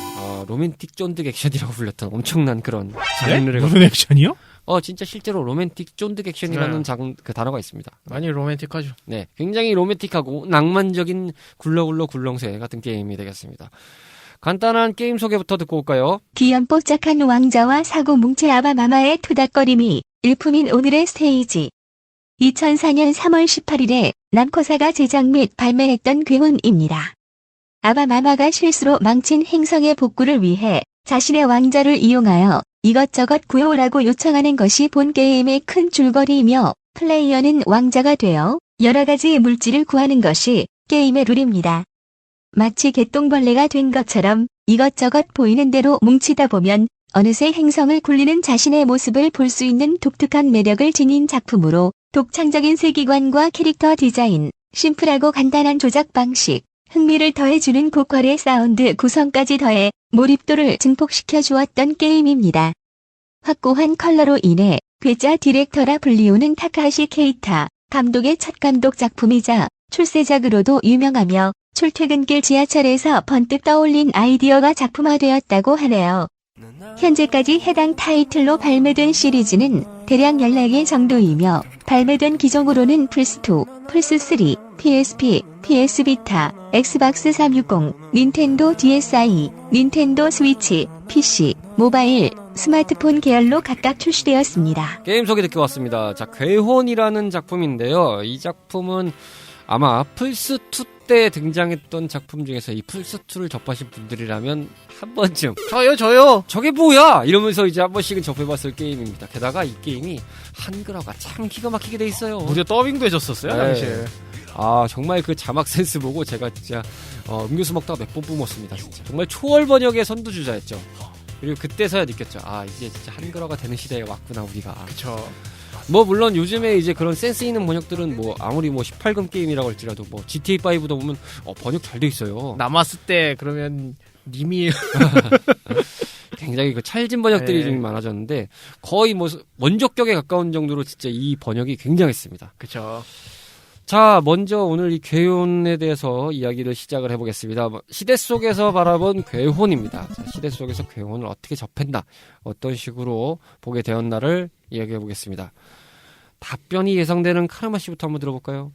로맨틱 쫀득 액션이라고 불렸던 엄청난 그런 장르를
무슨 액션이요?
진짜 실제로 로맨틱 쫀득 액션이라는 그 단어가 있습니다.
많이 로맨틱하죠.
네, 굉장히 로맨틱하고 낭만적인 굴러굴러 굴렁쇠 같은 게임이 되겠습니다. 간단한 게임 소개부터 듣고 올까요?
귀염뽀짝한 왕자와 사고 뭉체 아바마마의 토닥거림이 일품인 오늘의 스테이지. 2004년 3월 18일에 남코사가 제작 및 발매했던 괴혼입니다. 아바마마가 실수로 망친 행성의 복구를 위해 자신의 왕자를 이용하여 이것저것 구해오라고 요청하는 것이 본 게임의 큰 줄거리이며 플레이어는 왕자가 되어 여러 가지 물질을 구하는 것이 게임의 룰입니다. 마치 개똥벌레가 된 것처럼 이것저것 보이는 대로 뭉치다 보면 어느새 행성을 굴리는 자신의 모습을 볼 수 있는 독특한 매력을 지닌 작품으로 독창적인 세계관과 캐릭터 디자인, 심플하고 간단한 조작 방식, 흥미를 더해주는 고퀄의 사운드 구성까지 더해 몰입도를 증폭시켜 주었던 게임입니다. 확고한 컬러로 인해 괴짜 디렉터라 불리우는 타카하시 케이타 감독의 첫 감독 작품이자 출세작으로도 유명하며 출퇴근길 지하철에서 번뜩 떠올린 아이디어가 작품화되었다고 하네요. 현재까지 해당 타이틀로 발매된 시리즈는 대략 14개 정도이며 발매된 기종으로는 플스2, 플스3, PSP, PS 비타, 엑스박스 360, 닌텐도 DSi, 닌텐도 스위치, PC, 모바일, 스마트폰 계열로 각각 출시되었습니다.
게임 소개 듣고 왔습니다. 자, 괴혼이라는 작품인데요. 이 작품은 아마 플스2 때 등장했던 작품 중에서 이 플스2를 접하신 분들이라면 한 번쯤
저요.
저게 뭐야? 이러면서 이제 한 번씩은 접해봤을 게임입니다. 게다가 이 게임이 한글화가 참 기가 막히게 돼 있어요.
무려 더빙도 해줬었어요,
네.
당시에.
아, 정말 그 자막 센스 보고 제가 진짜 음료수 먹다가 몇 번 뿜었습니다. 진짜 정말 초월 번역의 선두주자였죠. 그리고 그때서야 느꼈죠. 아, 이제 진짜 한글화가 되는 시대에 왔구나 우리가.
그쵸.
뭐 물론 요즘에 이제 그런 센스 있는 번역들은 뭐 아무리 뭐 18금 게임이라고 할지라도 뭐 GTA5도 보면 번역 잘 돼 있어요.
남았을 때 그러면 님이
굉장히 그 찰진 번역들이
네.
좀 많아졌는데 거의 뭐 원조격에 가까운 정도로 진짜 이 번역이 굉장했습니다.
그쵸.
자, 먼저 오늘 이 괴혼에 대해서 이야기를 시작을 해보겠습니다. 시대 속에서 바라본 괴혼입니다. 자, 시대 속에서 괴혼을 어떻게 접했나, 어떤 식으로 보게 되었나를 이야기해보겠습니다. 답변이 예상되는 카르마 씨부터 한번 들어볼까요?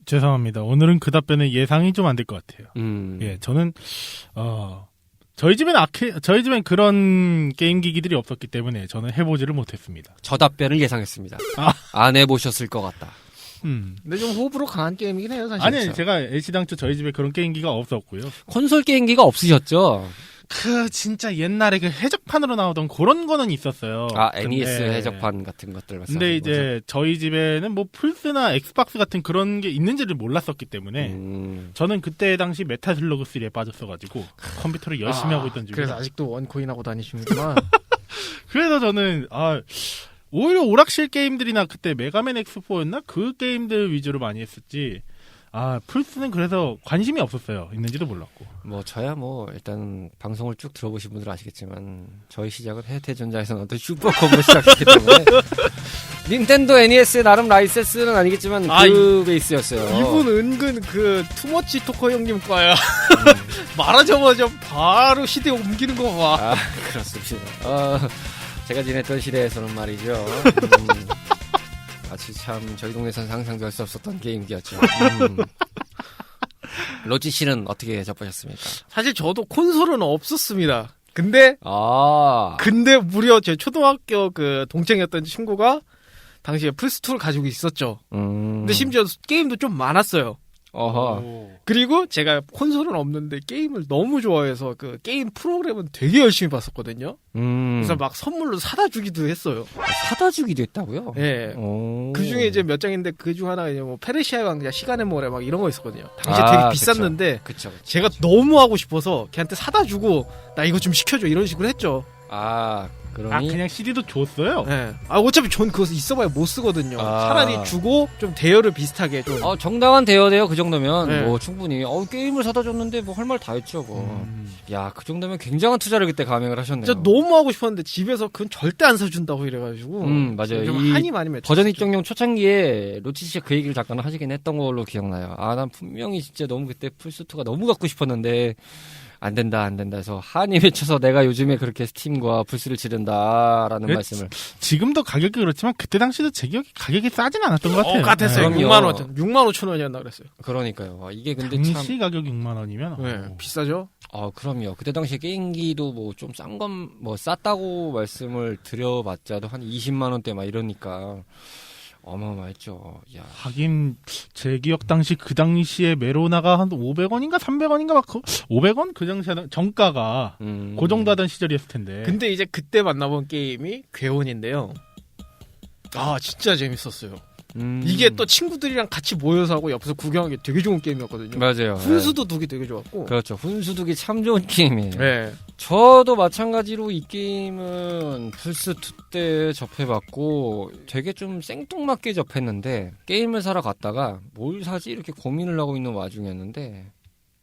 죄송합니다. 오늘은 그 답변에 예상이 좀 안 될 것 같아요. 예, 저는 저희 집엔 그런 게임 기기들이 없었기 때문에 저는 해보지를 못했습니다.
저 답변을 예상했습니다. 안 해보셨을 것 같다.
근데 좀 호불호 강한 게임이긴 해요, 사실.
아니, 제가 애시당초 저희 집에 그런 게임기가 없었고요.
콘솔 게임기가 없으셨죠?
진짜 옛날에 그 해적판으로 나오던 그런 거는 있었어요.
아, NES
근데,
해적판 같은 것들 말씀하시는
근데 이제 저희 집에는 뭐 플스나 엑스박스 같은 그런 게 있는지를 몰랐었기 때문에 저는 그때 당시 메탈 슬러그 3에 빠졌어가지고 컴퓨터를 열심히 하고 있던 중이에요.
그래서 아직도 원코인하고 다니시는구나.
그래서 저는 오히려 오락실 게임들이나 그때 메가맨 X4였나? 그 게임들 위주로 많이 했었지. 플스는 그래서 관심이 없었어요. 있는지도 몰랐고.
뭐 저야 뭐 일단 방송을 쭉 들어보신 분들은 아시겠지만 저희 시작은 해태전자에서 나왔던 슈퍼컴으로 시작했기 때문에 닌텐도 NES의 나름 라이센스는 아니겠지만 그 베이스였어요.
이분 은근 그 투머치 토커 형님 과야. 말하자마자 바로 시대 옮기는 거 봐.
그렇습니다. 제가 지냈던 시대에서는 말이죠. 마치 참 저희 동네에서는 상상도 할 수 없었던 게임기였죠. 로지 씨는 어떻게 접하셨습니까?
사실 저도 콘솔은 없었습니다. 근데 무려 제 초등학교 그 동창이었던 친구가 당시에 플스2를 가지고 있었죠. 근데 심지어 게임도 좀 많았어요. 그리고 제가 콘솔은 없는데 게임을 너무 좋아해서 그 게임 프로그램은 되게 열심히 봤었거든요. 그래서 막 선물로 사다 주기도 했어요.
사다 주기도 했다고요?
예. 그 중에 이제 몇 장인데 그 중 하나가 이제 뭐 페르시아의 왕자, 시간의 모래 막 이런 거 있었거든요. 당시에 되게 비쌌는데
그쵸.
제가 너무 하고 싶어서 걔한테 사다 주고 나 이거 좀 시켜줘 이런 식으로 했죠.
그러니
그냥 CD도 줬어요?
네. 어차피 전 그거 있어봐야 못 쓰거든요. 차라리 주고 좀 대여를 비슷하게 좀.
정당한 대여돼요. 그 정도면
네.
뭐 충분히 게임을 사다 줬는데 뭐 할 말 다 했죠. 야, 그 정도면 굉장한 투자를 그때 감행을 하셨네요.
진짜 너무 하고 싶었는데 집에서 그건 절대 안 사준다고 이래가지고.
맞아요.
좀 한이 많이 맺혔죠.
버전 입장용 초창기에 로치 씨가 그 얘기를 잠깐 하시긴 했던 걸로 기억나요. 난 분명히 진짜 너무 그때 플스2가 너무 갖고 싶었는데 안 된다 해서 한이 맺혀서 내가 요즘에 그렇게 스팀과 플스를 지른다라는 말씀을.
지금도 가격이 그렇지만 그때 당시도 제 기억에 가격이 싸진 않았던 것 같아요.
같았어요.
네.
6만 원, 6만 5천 원이었나 그랬어요.
그러니까요. 이게 근데
당시
참
가격 6만 원이면
네, 비싸죠.
그럼요. 그때 당시에 게임기도 뭐 좀 싼 건 뭐 쌌다고 말씀을 드려봤자도 한 20만 원대 막 이러니까 어마어마했죠. 야.
하긴 제 기억 당시 그 당시에 메로나가 한 500원인가 300원인가 막 500원 그 당시 정가가 그 정도 하던 시절이었을 텐데.
근데 이제 그때 만나본 게임이 괴혼인데요. 아 진짜 재밌었어요. 이게 또 친구들이랑 같이 모여서 하고 옆에서 구경하기 되게 좋은 게임이었거든요.
맞아요.
훈수도 두기 되게 좋았고.
그렇죠. 훈수두기 참 좋은 게임이에요.
네.
저도 마찬가지로 이 게임은 플스2 때 접해봤고 되게 좀 생뚱맞게 접했는데 게임을 사러 갔다가 뭘 사지 이렇게 고민을 하고 있는 와중이었는데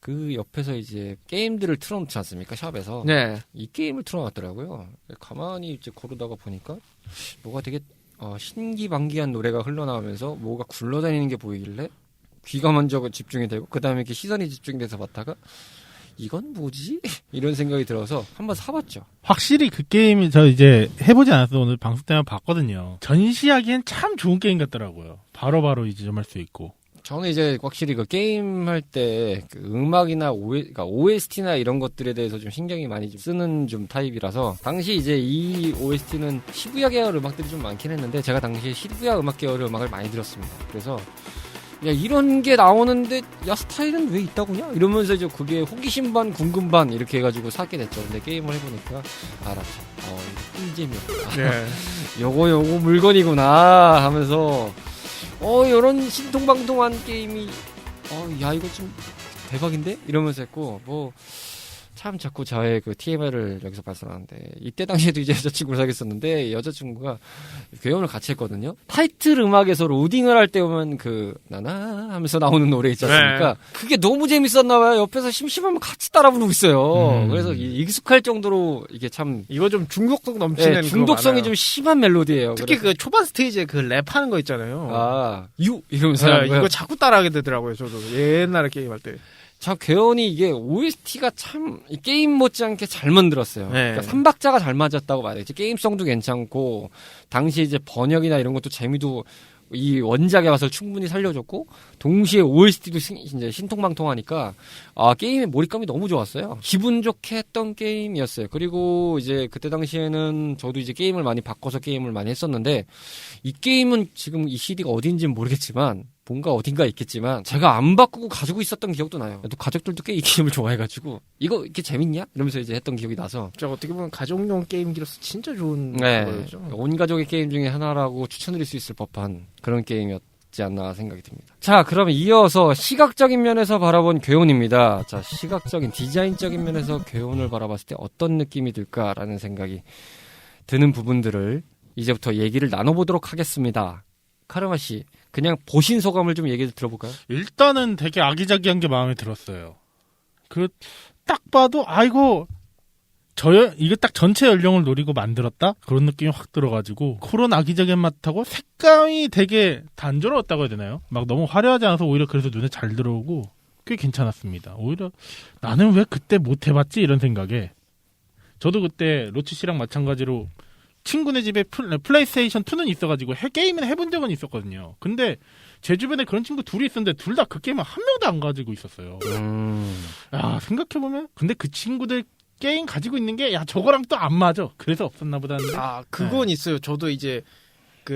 그 옆에서 이제 게임들을 틀어놓지 않습니까? 샵에서.
네.
이 게임을 틀어놨더라고요. 가만히 이제 고르다가 보니까 뭐가 되게 신기방기한 노래가 흘러나오면서 뭐가 굴러다니는 게 보이길래 귀가 먼저 집중이 되고 그 다음에 이렇게 시선이 집중돼서 봤다가 이건 뭐지? 이런 생각이 들어서 한번 사봤죠.
확실히 그 게임이 저 이제 해보지 않았어. 오늘 방송 때만 봤거든요. 전시하기엔 참 좋은 게임 같더라고요. 바로바로 이제 좀 할 수 있고.
저는 이제 확실히 그 게임 할 때 그 음악이나 그러니까 OST나 이런 것들에 대해서 좀 신경이 많이 좀 쓰는 좀 타입이라서 당시 이제 이 OST는 시부야 계열 음악들이 좀 많긴 했는데 제가 당시에 시부야 음악 계열의 음악을 많이 들었습니다. 그래서 야 이런 게 나오는데 야 스타일은 왜 있다고냐? 이러면서 이제 그게 호기심 반 궁금 반 이렇게 해가지고 사게 됐죠. 근데 게임을 해보니까 알았죠. 이거 꿀잼이었다.
네.
요거 물건이구나 하면서 요런 신통방통한 게임이 야 이거 좀 대박인데? 이러면서 했고 참 자꾸 저의 그 TMI를 여기서 발산하는데 이때 당시에도 이제 여자친구를 사귀었었는데 여자친구가 괴혼을 같이 했거든요. 타이틀 음악에서 로딩을 할 때 보면 그 나나 하면서 나오는 노래 있지 않습니까? 네. 그게 너무 재밌었나 봐요. 옆에서 심심하면 같이 따라 부르고 있어요. 그래서 익숙할 정도로 이게 참
이거 좀 중독성 넘치는
중독성이 좀 심한 멜로디예요.
특히 그 초반 스테이지에 그 랩하는 거 있잖아요.
이러면서
이거 자꾸 따라하게 되더라고요. 저도 옛날에 게임할 때.
자, 괴혼이 이게 OST가 참 게임 못지않게 잘 만들었어요.
네.
그러니까 삼박자가 잘 맞았다고 말했지. 게임성도 괜찮고 당시 이제 번역이나 이런 것도 재미도 이 원작의 맛을 충분히 살려줬고 동시에 OST도 이제 신통방통하니까 게임의 몰입감이 너무 좋았어요. 기분 좋게 했던 게임이었어요. 그리고 이제 그때 당시에는 저도 이제 게임을 많이 바꿔서 게임을 많이 했었는데 이 게임은 지금 이 CD가 어딘지는 모르겠지만 뭔가 어딘가 있겠지만 제가 안 바꾸고 가지고 있었던 기억도 나요. 또 가족들도 꽤 이 게임을 좋아해가지고 이거 이렇게 재밌냐? 이러면서 이제 했던 기억이 나서
진짜 어떻게 보면 가족용 게임기로서 진짜 좋은 거였죠.
온 가족의 게임 중에 하나라고 추천드릴 수 있을 법한 그런 게임이었지 않나 생각이 듭니다. 자, 그러면 이어서 시각적인 면에서 바라본 괴혼입니다. 자, 시각적인 디자인적인 면에서 괴혼을 바라봤을 때 어떤 느낌이 들까라는 생각이 드는 부분들을 이제부터 얘기를 나눠보도록 하겠습니다. 카르마 씨, 그냥 보신 소감을 좀 얘기 들어볼까요?
일단은 되게 아기자기한 게 마음에 들었어요. 딱 봐도 이거 딱 전체 연령을 노리고 만들었다? 그런 느낌이 확 들어가지고 그런 아기자기한 맛하고 색감이 되게 단조로웠다고 해야 되나요? 막 너무 화려하지 않아서 오히려 그래서 눈에 잘 들어오고 꽤 괜찮았습니다. 오히려 나는 왜 그때 못 해봤지? 이런 생각에 저도 그때 로치 씨랑 마찬가지로 친구네 집에 플레이스테이션 2는 있어가지고 게임은 해본 적은 있었거든요. 근데 제 주변에 그런 친구 둘이 있었는데 둘 다 그 게임을 한 명도 안 가지고 있었어요. 생각해보면 근데 그 친구들 게임 가지고 있는 게 저거랑 또 안 맞아. 그래서 없었나 보다 하는데.
그건 있어요. 저도 이제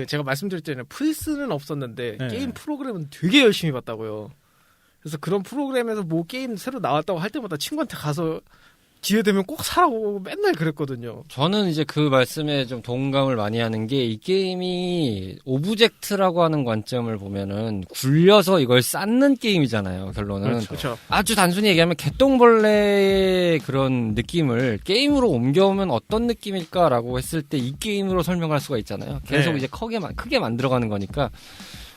제가 말씀드렸잖아요. 플스는 없었는데
네.
게임 프로그램은 되게 열심히 봤다고요. 그래서 그런 프로그램에서 뭐 게임 새로 나왔다고 할 때마다 친구한테 가서 기회 되면 꼭 사라고 맨날 그랬거든요.
저는 이제 그 말씀에 좀 동감을 많이 하는 게 이 게임이 오브젝트라고 하는 관점을 보면은 굴려서 이걸 쌓는 게임이잖아요. 결론은.
그렇죠.
아주 단순히 얘기하면 개똥벌레의 그런 느낌을 게임으로 옮겨오면 어떤 느낌일까라고 했을 때 이 게임으로 설명할 수가 있잖아요. 계속 이제 크게 만들어가는 거니까.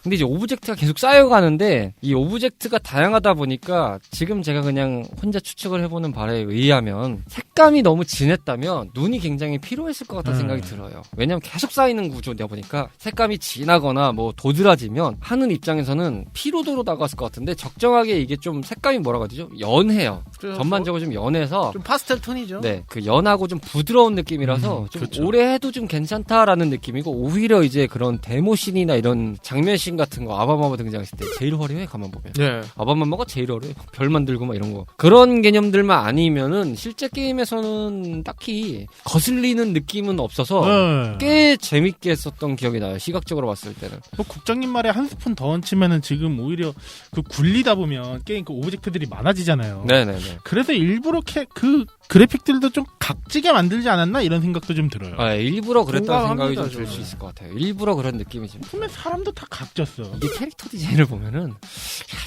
근데 이제 오브젝트가 계속 쌓여가는데 이 오브젝트가 다양하다 보니까 지금 제가 그냥 혼자 추측을 해보는 바에 의하면 색감이 너무 진했다면 눈이 굉장히 피로했을 것 같다는 생각이 들어요. 왜냐면 계속 쌓이는 구조다 보니까 색감이 진하거나 뭐 도드라지면 하는 입장에서는 피로도로 다가왔을 것 같은데 적정하게 이게 좀 색감이 뭐라고 하죠? 연해요. 전반적으로 좀 연해서
좀 파스텔 톤이죠.
네, 그 연하고 좀 부드러운 느낌이라서 좀
그렇죠.
오래 해도 좀 괜찮다라는 느낌이고 오히려 이제 그런 데모씬이나 이런 장면씬 게임 같은 거 아바마마 등장했을 때 제일 화려해 가만 보면.
네.
아바마마가 제일 화려해. 별 만들고 막 이런 거. 그런 개념들만 아니면은 실제 게임에서는 딱히 거슬리는 느낌은 없어서
네.
꽤 재밌게 했었던 기억이 나요. 시각적으로 봤을 때는.
뭐 국장님 말에 한 스푼 더 얹히면은 지금 오히려 그 굴리다 보면 게임 그 오브젝트들이 많아지잖아요.
네네네.
그래서 일부러 그 그래픽들도 좀 각지게 만들지 않았나 이런 생각도 좀 들어요.
아, 일부러 그랬다는 생각이 좀
공감합니다,
들 수 있을 것 같아요. 일부러 그런 느낌이 좀.
보면 사람도 다 각졌어.
이게 캐릭터 디자인을 보면은 야,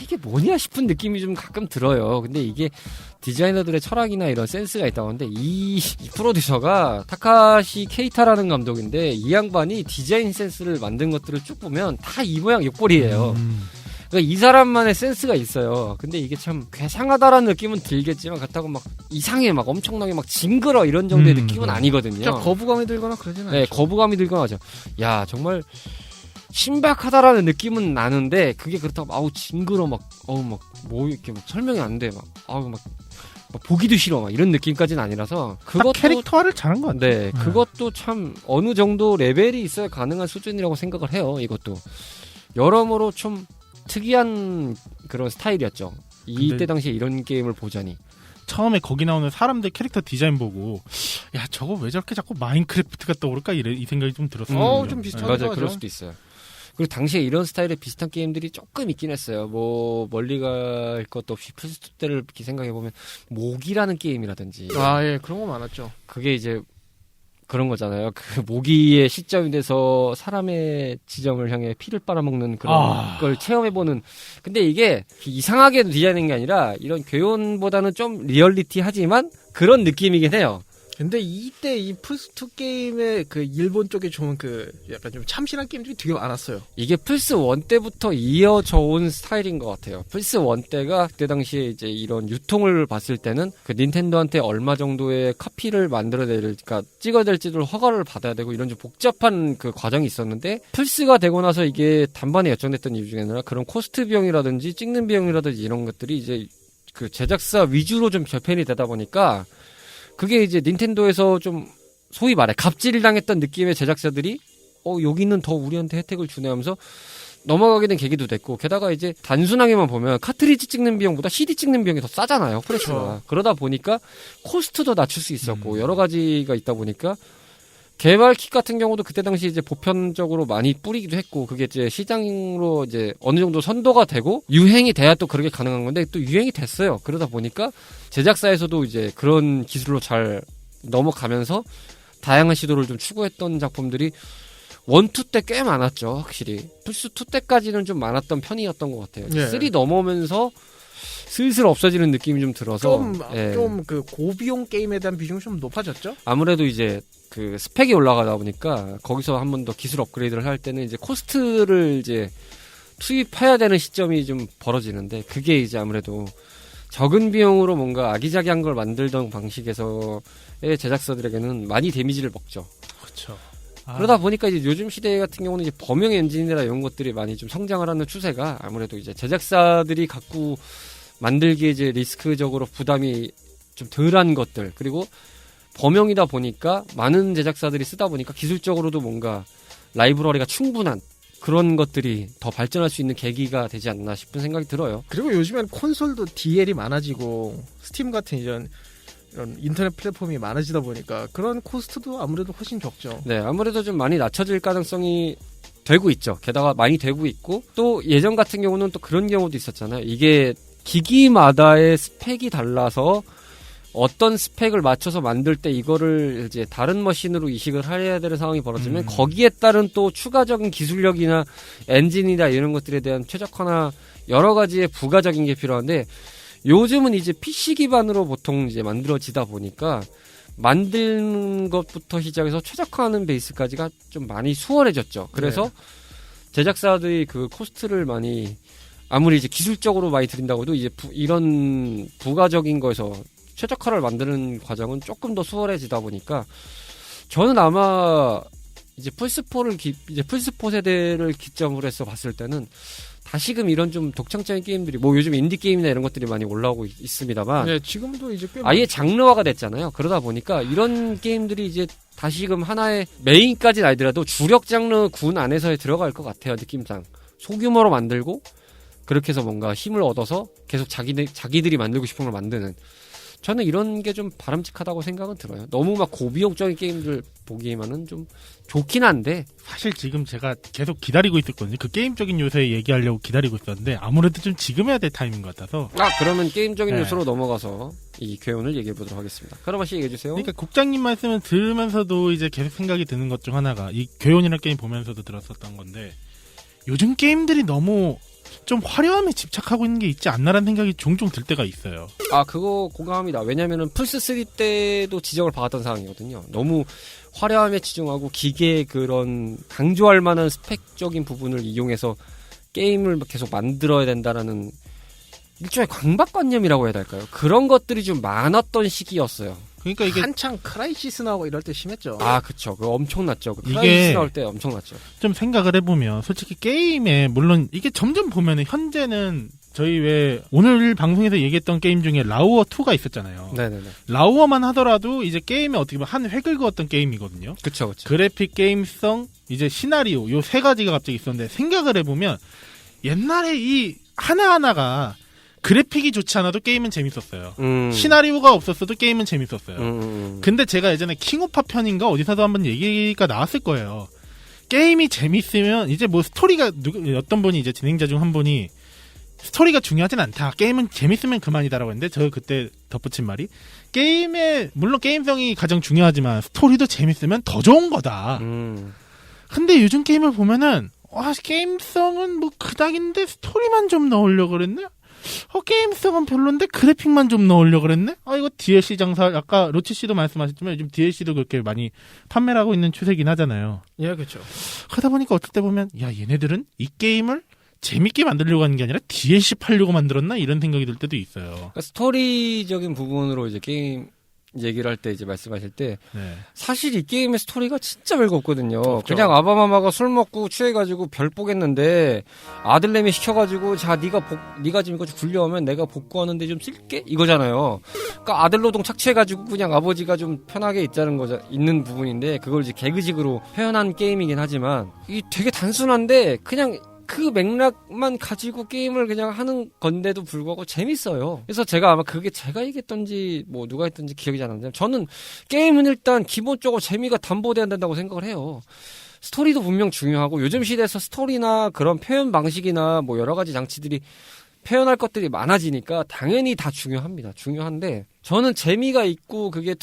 이게 뭐냐 싶은 느낌이 좀 가끔 들어요. 근데 이게 디자이너들의 철학이나 이런 센스가 있다고 하는데 이 프로듀서가 타카시 케이타라는 감독인데 이 양반이 디자인 센스를 만든 것들을 쭉 보면 다 이 모양 이 꼴이에요. 그러니까 이 사람만의 센스가 있어요. 근데 이게 참 괴상하다라는 느낌은 들겠지만 그렇다고 막 이상해 막 엄청나게 막 징그러 이런 정도의 느낌은 아니거든요.
진짜 거부감이 들거나 그러진 않죠.
네, 거부감이 들거나 하죠. 야, 정말 신박하다라는 느낌은 나는데 그게 그렇다고 아우 징그러 막 뭐 이렇게 막 설명이 안 돼. 막 아우 막 보기도 싫어 막 이런 느낌까지는 아니라서
딱 캐릭터화를 잘한 것 같아요.
네, 그것도 참 어느 정도 레벨이 있어야 가능한 수준이라고 생각을 해요. 이것도 여러모로 좀 특이한 그런 스타일이었죠. 이때 당시에 이런 게임을 보자니.
처음에 거기 나오는 사람들 캐릭터 디자인 보고 야 저거 왜 저렇게 자꾸 마인크래프트가 떠오를까 이 생각이 좀 들었어요.
좀 비슷하기도
맞아요.
하죠.
그럴 수도 있어요. 그리고 당시에 이런 스타일의 비슷한 게임들이 조금 있긴 했어요. 뭐 멀리 갈 것도 없이 플스2 때를 이렇게 생각해보면 모기라는 게임이라든지
아, 예, 그런 거 많았죠.
그게 이제 그런 거잖아요. 그 모기의 시점이 돼서 사람의 지점을 향해 피를 빨아먹는 그런 걸 체험해보는. 근데 이게 이상하게 디자인한 게 아니라 이런 괴온보다는 좀 리얼리티하지만 그런 느낌이긴 해요.
근데 이때 이 플스2 게임의 그 일본 쪽에 좋은 그 약간 좀 참신한 게임들이 되게 많았어요.
이게 플스1 때부터 이어져 온 스타일인 것 같아요. 플스1 때가 그때 당시에 이제 이런 유통을 봤을 때는 그 닌텐도한테 얼마 정도의 카피를 만들어야 될까 찍어야 될지를 허가를 받아야 되고 이런 좀 복잡한 그 과정이 있었는데 플스가 되고 나서 이게 단번에 결정됐던 이유 중에 하나가 그런 코스트 비용이라든지 찍는 비용이라든지 이런 것들이 이제 그 제작사 위주로 좀 결편이 되다 보니까 그게 이제 닌텐도에서 좀 소위 말해 갑질을 당했던 느낌의 제작사들이 여기는 더 우리한테 혜택을 주네 하면서 넘어가게 된 계기도 됐고 게다가 이제 단순하게만 보면 카트리지 찍는 비용보다 CD 찍는 비용이 더 싸잖아요. 프레스가. 그러다 보니까 코스트도 낮출 수 있었고 여러 가지가 있다 보니까 개발 킷 같은 경우도 그때 당시 이제 보편적으로 많이 뿌리기도 했고 그게 이제 시장으로 이제 어느 정도 선도가 되고 유행이 돼야 또 그렇게 가능한 건데 또 유행이 됐어요. 그러다 보니까 제작사에서도 이제 그런 기술로 잘 넘어가면서 다양한 시도를 좀 추구했던 작품들이 1, 2 때 꽤 많았죠. 확실히 플스2 때까지는 좀 많았던 편이었던 것 같아요.
예.
3 넘어오면서 슬슬 없어지는 느낌이 좀 들어서
좀 그 고비용 게임에 대한 비중이 좀 높아졌죠?
아무래도 이제 그 스펙이 올라가다 보니까 거기서 한 번 더 기술 업그레이드를 할 때는 이제 코스트를 이제 투입해야 되는 시점이 좀 벌어지는데 그게 이제 아무래도 적은 비용으로 뭔가 아기자기한 걸 만들던 방식에서의 제작사들에게는 많이 데미지를 먹죠.
그렇죠.
그러다 보니까 이제 요즘 시대 같은 경우는 이제 범용 엔진이나 이런 것들이 많이 좀 성장을 하는 추세가 아무래도 이제 제작사들이 갖고 만들기에 이제 리스크적으로 부담이 좀 덜한 것들 그리고 범용이다 보니까 많은 제작사들이 쓰다 보니까 기술적으로도 뭔가 라이브러리가 충분한 그런 것들이 더 발전할 수 있는 계기가 되지 않나 싶은 생각이 들어요.
그리고 요즘엔 콘솔도 DL이 많아지고 스팀 같은 이런 인터넷 플랫폼이 많아지다 보니까 그런 코스트도 아무래도 훨씬 적죠.
네, 아무래도 좀 많이 낮춰질 가능성이 되고 있죠. 게다가 많이 되고 있고 또 예전 같은 경우는 또 그런 경우도 있었잖아요. 이게 기기마다의 스펙이 달라서 어떤 스펙을 맞춰서 만들 때 이거를 이제 다른 머신으로 이식을 해야 되는 상황이 벌어지면 거기에 따른 또 추가적인 기술력이나 엔진이나 이런 것들에 대한 최적화나 여러 가지의 부가적인 게 필요한데 요즘은 이제 PC 기반으로 보통 이제 만들어지다 보니까 만드는 것부터 시작해서 최적화하는 베이스까지가 좀 많이 수월해졌죠. 그래서
네.
제작사들이 그 코스트를 많이 아무리 이제 기술적으로 많이 들인다고 해도 이제 이런 부가적인 거에서 최적화를 만드는 과정은 조금 더 수월해지다 보니까 저는 아마 이제 플스4 세대를 기점으로 해서 봤을 때는 다시금 이런 좀 독창적인 게임들이 뭐 요즘 인디 게임이나 이런 것들이 많이 올라오고 있습니다만
네, 지금도 이제 꽤
아예 장르화가 됐잖아요. 그러다 보니까 이런 게임들이 이제 다시금 하나의 메인까지는 아니더라도 주력 장르 군 안에서에 들어갈 것 같아요. 느낌상. 소규모로 만들고 그렇게 해서 뭔가 힘을 얻어서 계속 자기들이 만들고 싶은 걸 만드는, 저는 이런 게 좀 바람직하다고 생각은 들어요. 너무 막 고비용적인 게임들 보기에만은 좀 좋긴 한데,
사실 지금 제가 계속 기다리고 있었거든요. 그 게임적인 요소에 얘기하려고 기다리고 있었는데 아무래도 좀 지금 해야 될 타이밍인 것 같아서.
그러면 게임적인
네.
요소로 넘어가서 이 괴혼을 얘기해 보도록 하겠습니다. 카르마 씨 얘기해 주세요.
그러니까 국장님 말씀을 들으면서도 이제 계속 생각이 드는 것 중 하나가 이 괴혼이라는 게임 보면서도 들었었던 건데, 요즘 게임들이 너무 좀 화려함에 집착하고 있는 게 있지 않나라는 생각이 종종 들 때가 있어요.
그거 공감합니다. 왜냐면은 플스3 때도 지적을 받았던 상황이거든요. 너무 화려함에 치중하고 기계의 그런 강조할 만한 스펙적인 부분을 이용해서 게임을 계속 만들어야 된다라는 일종의 강박관념이라고 해야 될까요? 그런 것들이 좀 많았던 시기였어요.
그러니까 이게
한창 크라이시스 나오고 이럴 때 심했죠.
그쵸. 그거 엄청났죠.
이게
크라이시스 나올 때 엄청났죠.
좀 생각을 해보면 솔직히 게임에 물론 이게 점점 보면은 현재는 저희 왜 오늘 방송에서 얘기했던 게임 중에 라우어 2가 있었잖아요.
네네네.
라우어만 하더라도 이제 게임에 어떻게 보면 한 획을 그었던 게임이거든요.
그쵸.
그래픽, 게임성, 이제 시나리오 요 세 가지가 갑자기 있었는데, 생각을 해보면 옛날에 이 하나하나가 그래픽이 좋지 않아도 게임은 재밌었어요. 시나리오가 없었어도 게임은 재밌었어요. 근데 제가 예전에 킹오파 편인가 어디서도 한번 얘기가 나왔을 거예요. 게임이 재밌으면 이제 뭐 스토리가 어떤 분이 이제 진행자 중 한 분이 스토리가 중요하진 않다. 게임은 재밌으면 그만이다라고 했는데, 저 그때 덧붙인 말이, 게임에 물론 게임성이 가장 중요하지만 스토리도 재밌으면 더 좋은 거다. 근데 요즘 게임을 보면은 게임성은 뭐 그닥인데 스토리만 좀 넣으려고 그랬네? 게임성은 별론데 그래픽만 좀 넣으려고 그랬네? 이거 DLC 장사, 아까 로치 씨도 말씀하셨지만 요즘 DLC도 그렇게 많이 판매를 하고 있는 추세긴 하잖아요.
예, 그렇죠.
그러다 보니까 어떨 때 보면, 얘네들은 이 게임을 재밌게 만들려고 하는 게 아니라 DLC 팔려고 만들었나? 이런 생각이 들 때도 있어요.
그러니까 스토리적인 부분으로 이제 게임 얘기를 할 때 이제 말씀하실 때,
네.
사실 이 게임의 스토리가 진짜 별거 없거든요. 그냥 아바마마가 술 먹고 취해가지고 별 보겠는데 아들내미 시켜가지고 네가 지금 이거 굴려오면 내가 복구하는데 좀 쓸게 이거잖아요. 그러니까 아들 노동 착취해가지고 그냥 아버지가 좀 편하게 있는 부분인데, 그걸 이제 개그식으로 표현한 게임이긴 하지만 이 되게 단순한데 그냥 그 맥락만 가지고 게임을 그냥 하는 건데도 불구하고 재밌어요. 그래서 제가 아마 그게 제가 얘기했던지 뭐 누가 했던지 기억이 잘 안 나는데, 저는 게임은 일단 기본적으로 재미가 담보돼야 된다고 생각을 해요. 스토리도 분명 중요하고, 요즘 시대에서 스토리나 그런 표현 방식이나 뭐 여러 가지 장치들이 표현할 것들이 많아지니까 당연히 다 중요합니다. 중요한데, 저는 재미가 있고 그게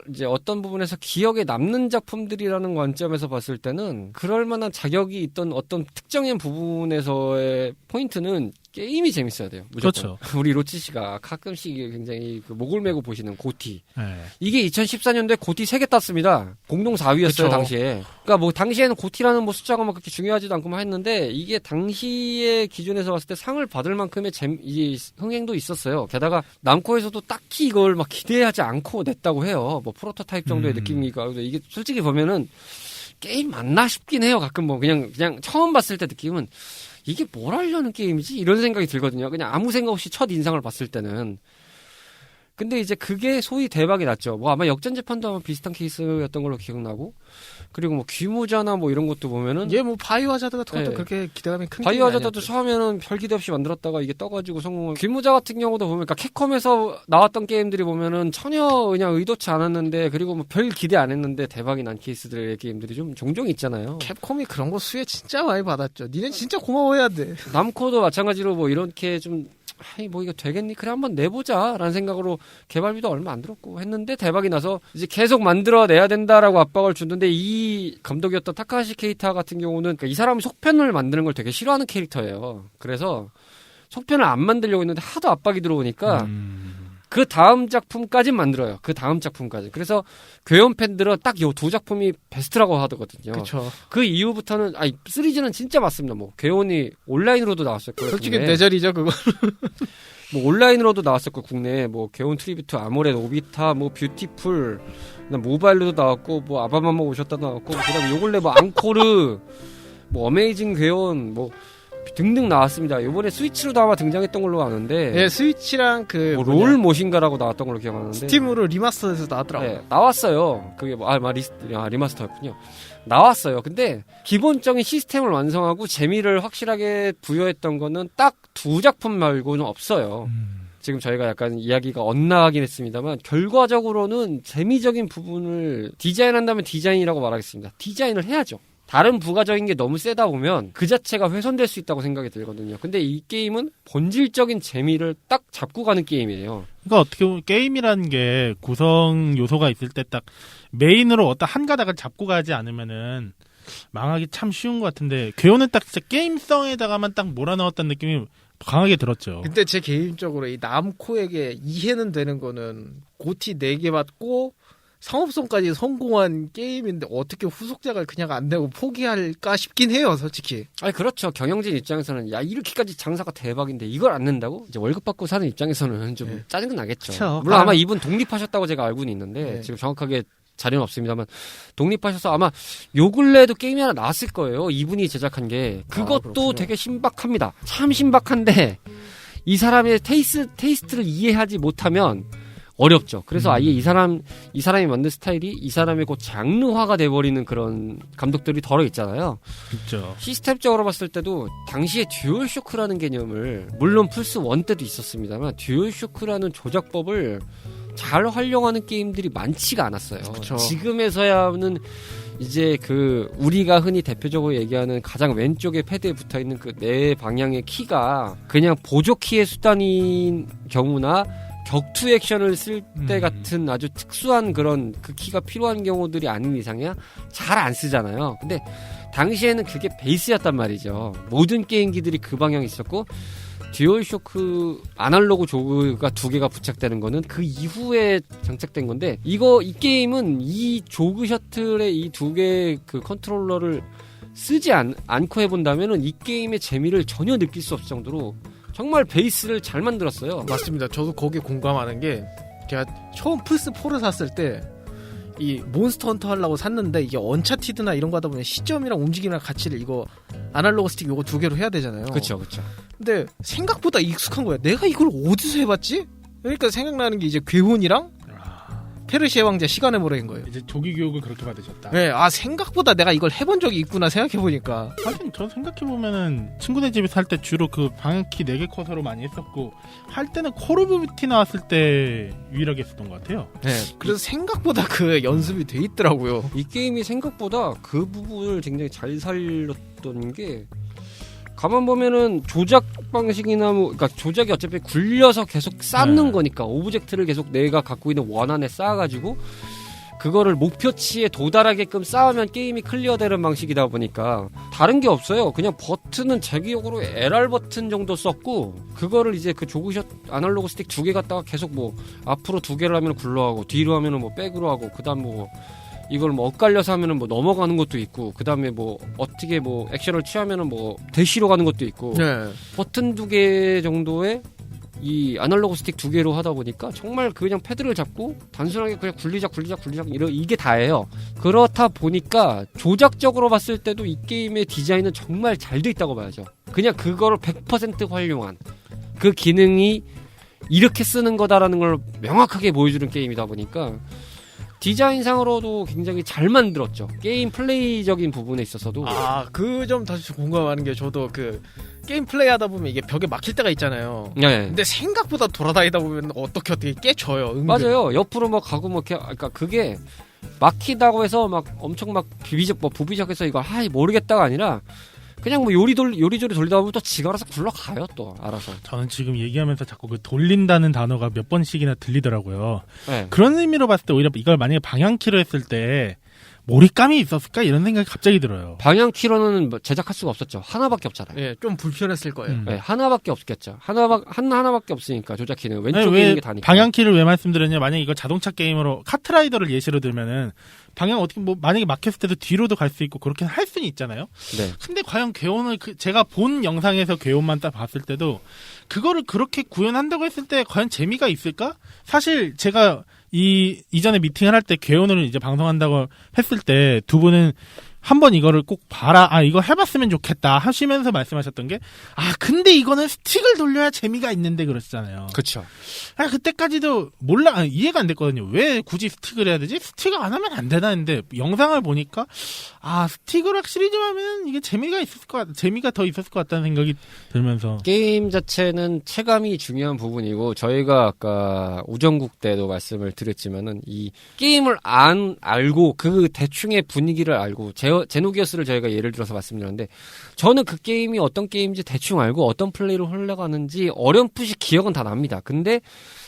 이제 어떤 부분에서 기억에 남는 작품들이라는 관점에서 봤을 때는 그럴 만한 자격이 있던 어떤 특정인 부분에서의 포인트는 게임이 재밌어야 돼요. 무조건.
그렇죠.
우리 로치 씨가 가끔씩 굉장히 그 목을 메고 보시는 고티.
네.
이게 2014년도에 고티 3개 땄습니다. 공동 4위였어요,
그쵸.
당시에. 그러니까 뭐 당시에는 고티라는 뭐 숫자가 막 그렇게 중요하지도 않고 했는데, 이게 당시의 기준에서 봤을 때 상을 받을 만큼의 이 흥행도 있었어요. 게다가 남코에서도 딱히 이걸 막 기대하지 않고 냈다고 해요. 뭐 프로토타입 정도의 느낌이니까. 이게 솔직히 보면은 게임 맞나 싶긴 해요. 가끔 뭐 그냥 처음 봤을 때 느낌은 이게 뭘 하려는 게임이지? 이런 생각이 들거든요. 그냥 아무 생각 없이 첫 인상을 봤을 때는. 근데 이제 그게 소위 대박이 났죠. 뭐 아마 역전재판도 아마 비슷한 케이스였던 걸로 기억나고, 그리고 뭐 귀무자나 뭐 이런 것도 보면은,
뭐 바이오하자드 같은 것도
네.
그렇게 기대감이 큰
바이오하자드도 처음에는 별 기대 없이 만들었다가 이게 떠가지고 성공을. 귀무자 같은 경우도 보면, 그러니까 캡콤에서 나왔던 게임들이 보면은 전혀 그냥 의도치 않았는데, 그리고 뭐 별 기대 안 했는데 대박이 난 케이스들의 게임들이 좀 종종 있잖아요.
캡콤이 그런 거 수혜 진짜 많이 받았죠. 니네 진짜 고마워해야 돼.
남코도 마찬가지로 뭐 이렇게 좀, 뭐 이거 되겠니? 그래 한번 내보자 라는 생각으로 개발비도 얼마 안 들었고 했는데 대박이 나서 이제 계속 만들어내야 된다라고 압박을 줬는데, 이 감독이었던 타카하시 케이타 같은 경우는 그러니까 이 사람이 속편을 만드는 걸 되게 싫어하는 캐릭터예요. 그래서 속편을 안 만들려고 했는데 하도 압박이 들어오니까 그 다음 작품까진 만들어요. 그 다음 작품까지. 그래서 괴원 팬들은 딱 요 두 작품이 베스트라고 하거든요.
그렇죠.
그 이후부터는 시리즈는 진짜 맞습니다. 뭐 괴원이 온라인으로도 나왔었고요.
솔직히
국내에.
내 자리죠 그거.
뭐 온라인으로도 나왔었고, 국내에 뭐 괴원 트리뷰트 아모렛 오비타 뭐 뷰티풀, 그다음 모바일로도 나왔고, 뭐 아바마마 오셨다 나왔고, 그다음에 요 근래 뭐 앙코르, 뭐 어메이징 괴원, 뭐 등등 나왔습니다. 이번에 스위치로도 아마 등장했던 걸로 아는데
네, 스위치랑 그
롤 모신가라고 나왔던 걸로 기억하는데
스팀으로 리마스터돼서 나왔더라고요.
네, 나왔어요. 그게 리마스터였군요. 나왔어요. 근데 기본적인 시스템을 완성하고 재미를 확실하게 부여했던 거는 딱 2작품 말고는 없어요. 지금 저희가 약간 이야기가 엇나가긴 했습니다만 결과적으로는 재미적인 부분을 디자인한다면 디자인이라고 말하겠습니다. 디자인을 해야죠. 다른 부가적인 게 너무 세다 보면 그 자체가 훼손될 수 있다고 생각이 들거든요. 근데 이 게임은 본질적인 재미를 딱 잡고 가는 게임이에요.
그러니까 어떻게 보면 게임이라는 게 구성 요소가 있을 때 딱 메인으로 어떤 한 가닥을 잡고 가지 않으면은 망하기 참 쉬운 것 같은데 괴호는 딱 진짜 게임성에다가만 딱 몰아넣었다는 느낌이 강하게 들었죠.
근데 제 개인적으로 이 남코에게 이해는 되는 거는 고티 4개 받고 상업성까지 성공한 게임인데 어떻게 후속작을 그냥 안 내고 포기할까 싶긴 해요, 솔직히.
아니 그렇죠. 경영진 입장에서는 야 이렇게까지 장사가 대박인데 이걸 안 낸다고? 이제 월급 받고 사는 입장에서는 좀
네.
짜증 나겠죠.
그쵸.
물론 아마 이분 독립하셨다고 제가 알고는 있는데
네.
지금 정확하게 자료는 없습니다만 독립하셔서 아마 요 근래에도 게임이 하나 나왔을 거예요. 이분이 제작한 게 그것도
그렇구나.
되게 신박합니다. 참 신박한데 이 사람의 테이스트를 이해하지 못하면 어렵죠. 그래서 아예 이 사람이 만든 스타일이 이 사람의 곧 장르화가 돼버리는 그런 감독들이 덜어 있잖아요.
그렇죠.
시스템적으로 봤을 때도 당시에 듀얼쇼크라는 개념을 물론 플스 1 때도 있었습니다만 듀얼쇼크라는 조작법을 잘 활용하는 게임들이 많지가 않았어요.
그쵸.
지금에서야는 이제 그 우리가 흔히 대표적으로 얘기하는 가장 왼쪽에 패드에 붙어 있는 그 네 방향의 키가 그냥 보조 키의 수단인 경우나 격투 액션을 쓸 때 같은 아주 특수한 그런 그 키가 필요한 경우들이 아닌 이상이야 잘 안 쓰잖아요. 근데 당시에는 그게 베이스였단 말이죠. 모든 게임기들이 그 방향이 있었고 듀얼쇼크 아날로그 조그가 2개가 부착되는 거는 그 이후에 장착된 건데 이 게임은 이 조그 셔틀의 이 2개 그 컨트롤러를 쓰지 않고 해본다면은 이 게임의 재미를 전혀 느낄 수 없을 정도로 정말 베이스를 잘 만들었어요.
맞습니다. 저도 거기에 공감하는 게 제가 처음 플스4를 샀을 때 이 몬스터 헌터 하려고 샀는데 이게 언차티드나 이런 거 하다 보면 시점이랑 움직임이랑 가치를 이거 아날로그 스틱 요거 2개로 해야 되잖아요.
그렇죠.
근데 생각보다 익숙한 거야. 내가 이걸 어디서 해봤지? 그러니까 생각나는 게 이제 괴혼이랑 페르시아 왕자 시간의 모래인 거예요.
이제 조기 교육을 그렇게 받으셨다.
네, 생각보다 내가 이걸 해본 적이 있구나 생각해보니까.
하긴 저 생각해보면은 친구네 집에 살 때 주로 그 방향키 4개 커서로 많이 했었고 할 때는 콜 오브 듀티 나왔을 때 유일하게 했었던 것 같아요.
네, 그래서 생각보다 그 연습이 돼 있더라고요.
이 게임이 생각보다 그 부분을 굉장히 잘 살렸던 게 가만 보면은 조작 방식이나 그러니까 조작이 어차피 굴려서 계속 쌓는 거니까 오브젝트를 계속 내가 갖고 있는 원안에 쌓아가지고 그거를 목표치에 도달하게끔 쌓으면 게임이 클리어되는 방식이다 보니까 다른 게 없어요. 그냥 버튼은 제 기억으로 LR 버튼 정도 썼고 그거를 이제 그 조그샷 아날로그 스틱 2개 갖다가 계속 뭐 앞으로 2개를 하면 굴러가고 뒤로 하면은 뭐 백으로 하고 그다음 뭐 이걸 뭐 엇갈려서 하면은 뭐 넘어가는 것도 있고 그다음에 뭐 어떻게 뭐 액션을 취하면은 뭐 대시로 가는 것도 있고
네.
버튼 2개 정도에 이 아날로그 스틱 2개로 하다 보니까 정말 그냥 패드를 잡고 단순하게 그냥 굴리작 이게 다예요. 그렇다 보니까 조작적으로 봤을 때도 이 게임의 디자인은 정말 잘 돼 있다고 봐야죠. 그냥 그거를 100% 활용한 그 기능이 이렇게 쓰는 거다라는 걸 명확하게 보여주는 게임이다 보니까 디자인상으로도 굉장히 잘 만들었죠. 게임 플레이적인 부분에 있어서도.
그 점 다시 공감하는 게 저도 그 게임 플레이 하다 보면 이게 벽에 막힐 때가 있잖아요.
네.
근데 생각보다 돌아다니다 보면 어떻게 깨져요. 은근.
맞아요. 옆으로 뭐 가고 뭐 이렇게 그러니까 그게 막히다고 해서 막 엄청 막 부비적해서 이거 모르겠다가 아니라 그냥 뭐 요리조리 돌리다 보면 또 지가 알아서 굴러가요 또 알아서.
저는 지금 얘기하면서 자꾸 그 돌린다는 단어가 몇 번씩이나 들리더라고요.
네.
그런 의미로 봤을 때 오히려 이걸 만약에 방향키로 했을 때 몰입감이 있었을까 이런 생각이 갑자기 들어요.
방향키로는 제작할 수가 없었죠. 하나밖에 없잖아요.
예, 좀 불편했을 거예요.
네, 하나밖에 없겠죠. 하나밖에 없으니까 조작키는 왼쪽에
왜
있는 게 다니까.
방향키를 왜 말씀드렸냐? 만약에 이거 자동차 게임으로 카트라이더를 예시로 들면은 방향 어떻게 뭐 만약에 막혔을 때도 뒤로도 갈 수 있고 그렇게 할 수는 있잖아요.
네.
근데 과연 괴온을 제가 본 영상에서 괴온만 딱 봤을 때도 그거를 그렇게 구현한다고 했을 때 과연 재미가 있을까? 사실 제가 이전에 미팅을 할 때 괴온을 이제 방송한다고 했을 때 두 분은 한번 이거를 꼭 봐라. 이거 해봤으면 좋겠다 하시면서 말씀하셨던 게 근데 이거는 스틱을 돌려야 재미가 있는데 그러시잖아요.
그렇죠.
그때까지도 이해가 안 됐거든요. 왜 굳이 스틱을 해야 되지? 스틱을 안 하면 안 되나 했는데 영상을 보니까 스틱을 확실히 좀 하면 이게 재미가 더 있었을 것 같다는 생각이 들면서
게임 자체는 체감이 중요한 부분이고 저희가 아까 우정국 때도 말씀을 드렸지만은 이 게임을 알고 그 대충의 분위기를 알고 제노기어스를 저희가 예를 들어서 말씀드렸는데 저는 그 게임이 어떤 게임인지 대충 알고 어떤 플레이로 흘러가는지 어렴풋이 기억은 다 납니다. 근데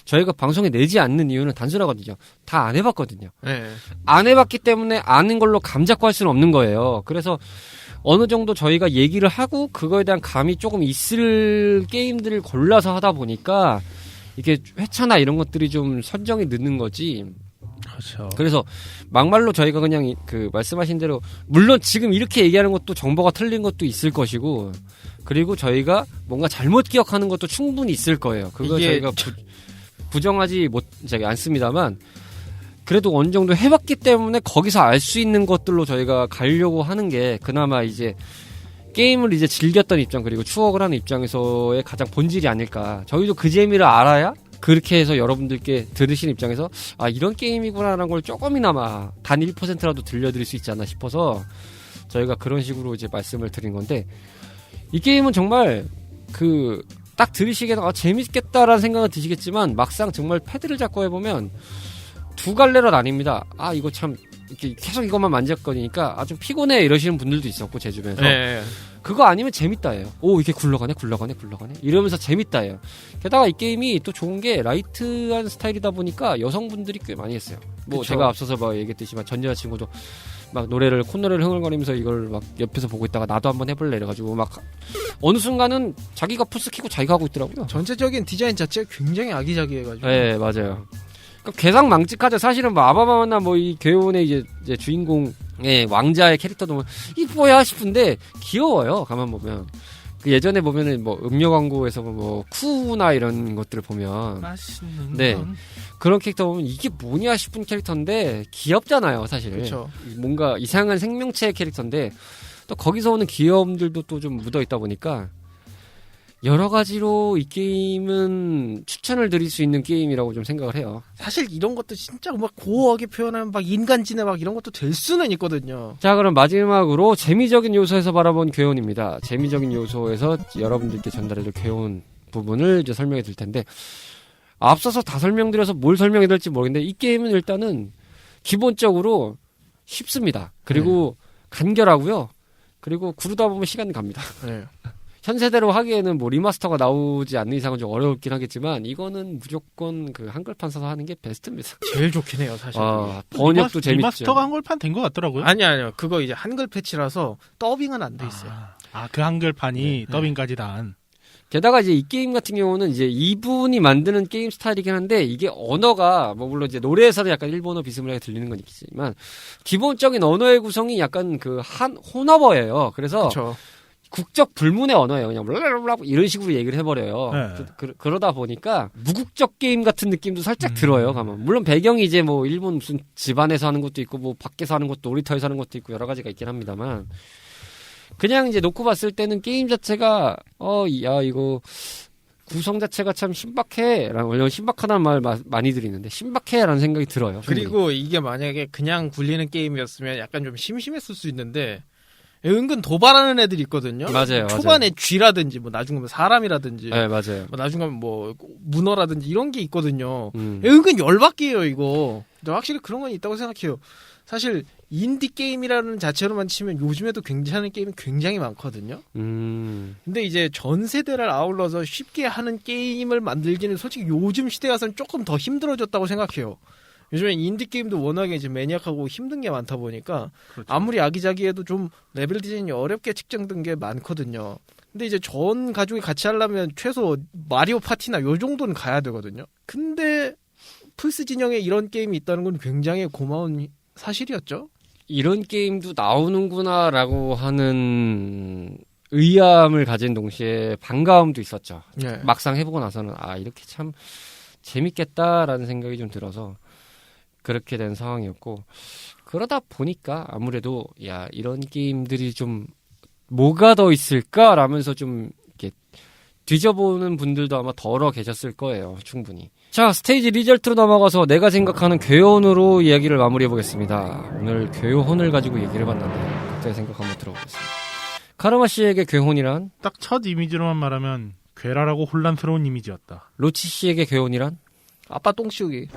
저희가 방송에 내지 않는 이유는 단순하거든요. 다 안 해봤거든요.
네.
안 해봤기 때문에 아는 걸로 감 잡고 할 수는 없는 거예요. 그래서 어느 정도 저희가 얘기를 하고 그거에 대한 감이 조금 있을 게임들을 골라서 하다 보니까 이게 회차나 이런 것들이 좀 선정이 늦는 거지.
그렇죠.
그래서 막말로 저희가 그냥 그 말씀하신 대로 물론 지금 이렇게 얘기하는 것도 정보가 틀린 것도 있을 것이고 그리고 저희가 뭔가 잘못 기억하는 것도 충분히 있을 거예요. 그거 저희가 부정하지 않습니다만 그래도 어느 정도 해봤기 때문에 거기서 알 수 있는 것들로 저희가 가려고 하는 게 그나마 이제 게임을 이제 즐겼던 입장 그리고 추억을 하는 입장에서의 가장 본질이 아닐까. 저희도 그 재미를 알아야 그렇게 해서 여러분들께 들으신 입장에서 이런 게임이구나라는 걸 조금이나마 단 1%라도 들려드릴 수 있지 않나 싶어서 저희가 그런 식으로 이제 말씀을 드린 건데 이 게임은 정말 딱 들으시기에는 재밌겠다라는 생각은 드시겠지만 막상 정말 패드를 잡고 해보면 두 갈래로 나뉩니다. 이거 참 이렇게 계속 이것만 만졌거니까 좀 피곤해 이러시는 분들도 있었고 제 주변에서
네.
그거 아니면 재밌다예요. 이렇게 굴러가네 이러면서 재밌다예요. 게다가 이 게임이 또 좋은 게 라이트한 스타일이다 보니까 여성분들이 꽤 많이 했어요.
그쵸.
제가 앞서서 얘기했듯이 전 여자친구도 콧노래를 흥얼거리면서 이걸 옆에서 보고 있다가 나도 한번 해볼래 이래가지고 어느 순간은 자기가 플스 키고 자기가 하고 있더라고요.
전체적인 디자인 자체가 굉장히 아기자기해가지고.
네, 맞아요. 괴상망측하죠. 사실은 아바마나 이 괴온의 이제 주인공의 왕자의 캐릭터도 이 뭐야 싶은데 귀여워요. 가만 보면. 예전에 보면은 음료 광고에서 쿠나 이런 것들을 보면
맛있는
그런 캐릭터 보면 이게 뭐냐 싶은 캐릭터인데 귀엽잖아요, 사실.
그렇죠.
뭔가 이상한 생명체의 캐릭터인데 또 거기서 오는 귀여움들도 또 좀 묻어 있다 보니까 여러 가지로 이 게임은 추천을 드릴 수 있는 게임이라고 좀 생각을 해요.
사실 이런 것도 진짜 고어하게 표현하면 인간지네 이런 것도 될 수는 있거든요.
자, 그럼 마지막으로 재미적인 요소에서 바라본 괴온입니다. 재미적인 요소에서 여러분들께 전달해줄 괴온 부분을 이제 설명해 드릴 텐데 앞서서 다 설명드려서 뭘 설명해야 될지 모르겠는데 이 게임은 일단은 기본적으로 쉽습니다. 그리고 간결하고요. 그리고 구르다 보면 시간 갑니다.
네.
현 세대로 하기에는 리마스터가 나오지 않는 이상은 좀 어렵긴 하겠지만 이거는 무조건 한글판 써서 하는 게 베스트입니다.
제일 좋긴 해요, 사실.
번역도 재밌죠.
리마스터가 한글판 된 것 같더라고요.
아니요. 그거 이제 한글 패치라서 더빙은 안 돼 있어요.
그 한글판이 더빙까지 다 한.
게다가 이제 이 게임 같은 경우는 이제 이분이 만드는 게임 스타일이긴 한데 이게 언어가 물론 이제 노래에서도 약간 일본어 비스무리하게 들리는 건 있지만 기본적인 언어의 구성이 약간 혼어버예요. 그래서
그쵸.
국적 불문의 언어예요. 그냥 블라블라 이런 식으로 얘기를 해버려요.
네.
그러다 보니까 무국적 게임 같은 느낌도 살짝 들어요. 가면 물론 배경이 이제 일본 무슨 집안에서 하는 것도 있고 밖에서 하는 것도 놀이터에서 하는 것도 있고 여러 가지가 있긴 합니다만 그냥 이제 놓고 봤을 때는 게임 자체가 이거 구성 자체가 참 원래 신박하다는 말 많이 드리는데 신박해라는 생각이 들어요.
그리고 이게 만약에 그냥 굴리는 게임이었으면 약간 좀 심심했을 수 있는데 은근 도발하는 애들이 있거든요.
맞아요.
초반에 쥐라든지 나중에 사람이라든지
네, 맞아요.
나중에 문어라든지 이런 게 있거든요. 은근 열받게요 이거. 근데 확실히 그런 건 있다고 생각해요. 사실 인디 게임이라는 자체로만 치면 요즘에도 괜찮은 게임이 굉장히 많거든요. 근데 이제 전 세대를 아울러서 쉽게 하는 게임을 만들기는 솔직히 요즘 시대 와서는 조금 더 힘들어졌다고 생각해요. 요즘엔 인디게임도 워낙에 이제 매니악하고 힘든 게 많다 보니까
그렇죠.
아무리 아기자기해도 좀 레벨 디자인이 어렵게 측정된 게 많거든요. 근데 이제 전 가족이 같이 하려면 최소 마리오 파티나 요 정도는 가야 되거든요. 근데 플스 진영에 이런 게임이 있다는 건 굉장히 고마운 사실이었죠.
이런 게임도 나오는구나라고 하는 의아함을 가진 동시에 반가움도 있었죠.
네.
막상 해보고 나서는 이렇게 참 재밌겠다라는 생각이 좀 들어서 그렇게 된 상황이었고 그러다 보니까 아무래도 야 이런 게임들이 좀 뭐가 더 있을까라면서 좀 이렇게 뒤져보는 분들도 아마 덜어 계셨을 거예요. 충분히. 자, 스테이지 리절트로 넘어가서 내가 생각하는 괴혼으로 이야기를 마무리해보겠습니다. 오늘 괴혼을 가지고 얘기를 해봤는데 각자의 생각 한번 들어보겠습니다. 카르마 씨에게 괴혼이란?
딱 첫 이미지로만 말하면 괴랄하고 혼란스러운 이미지였다.
로치 씨에게 괴혼이란?
아빠 똥 치우기.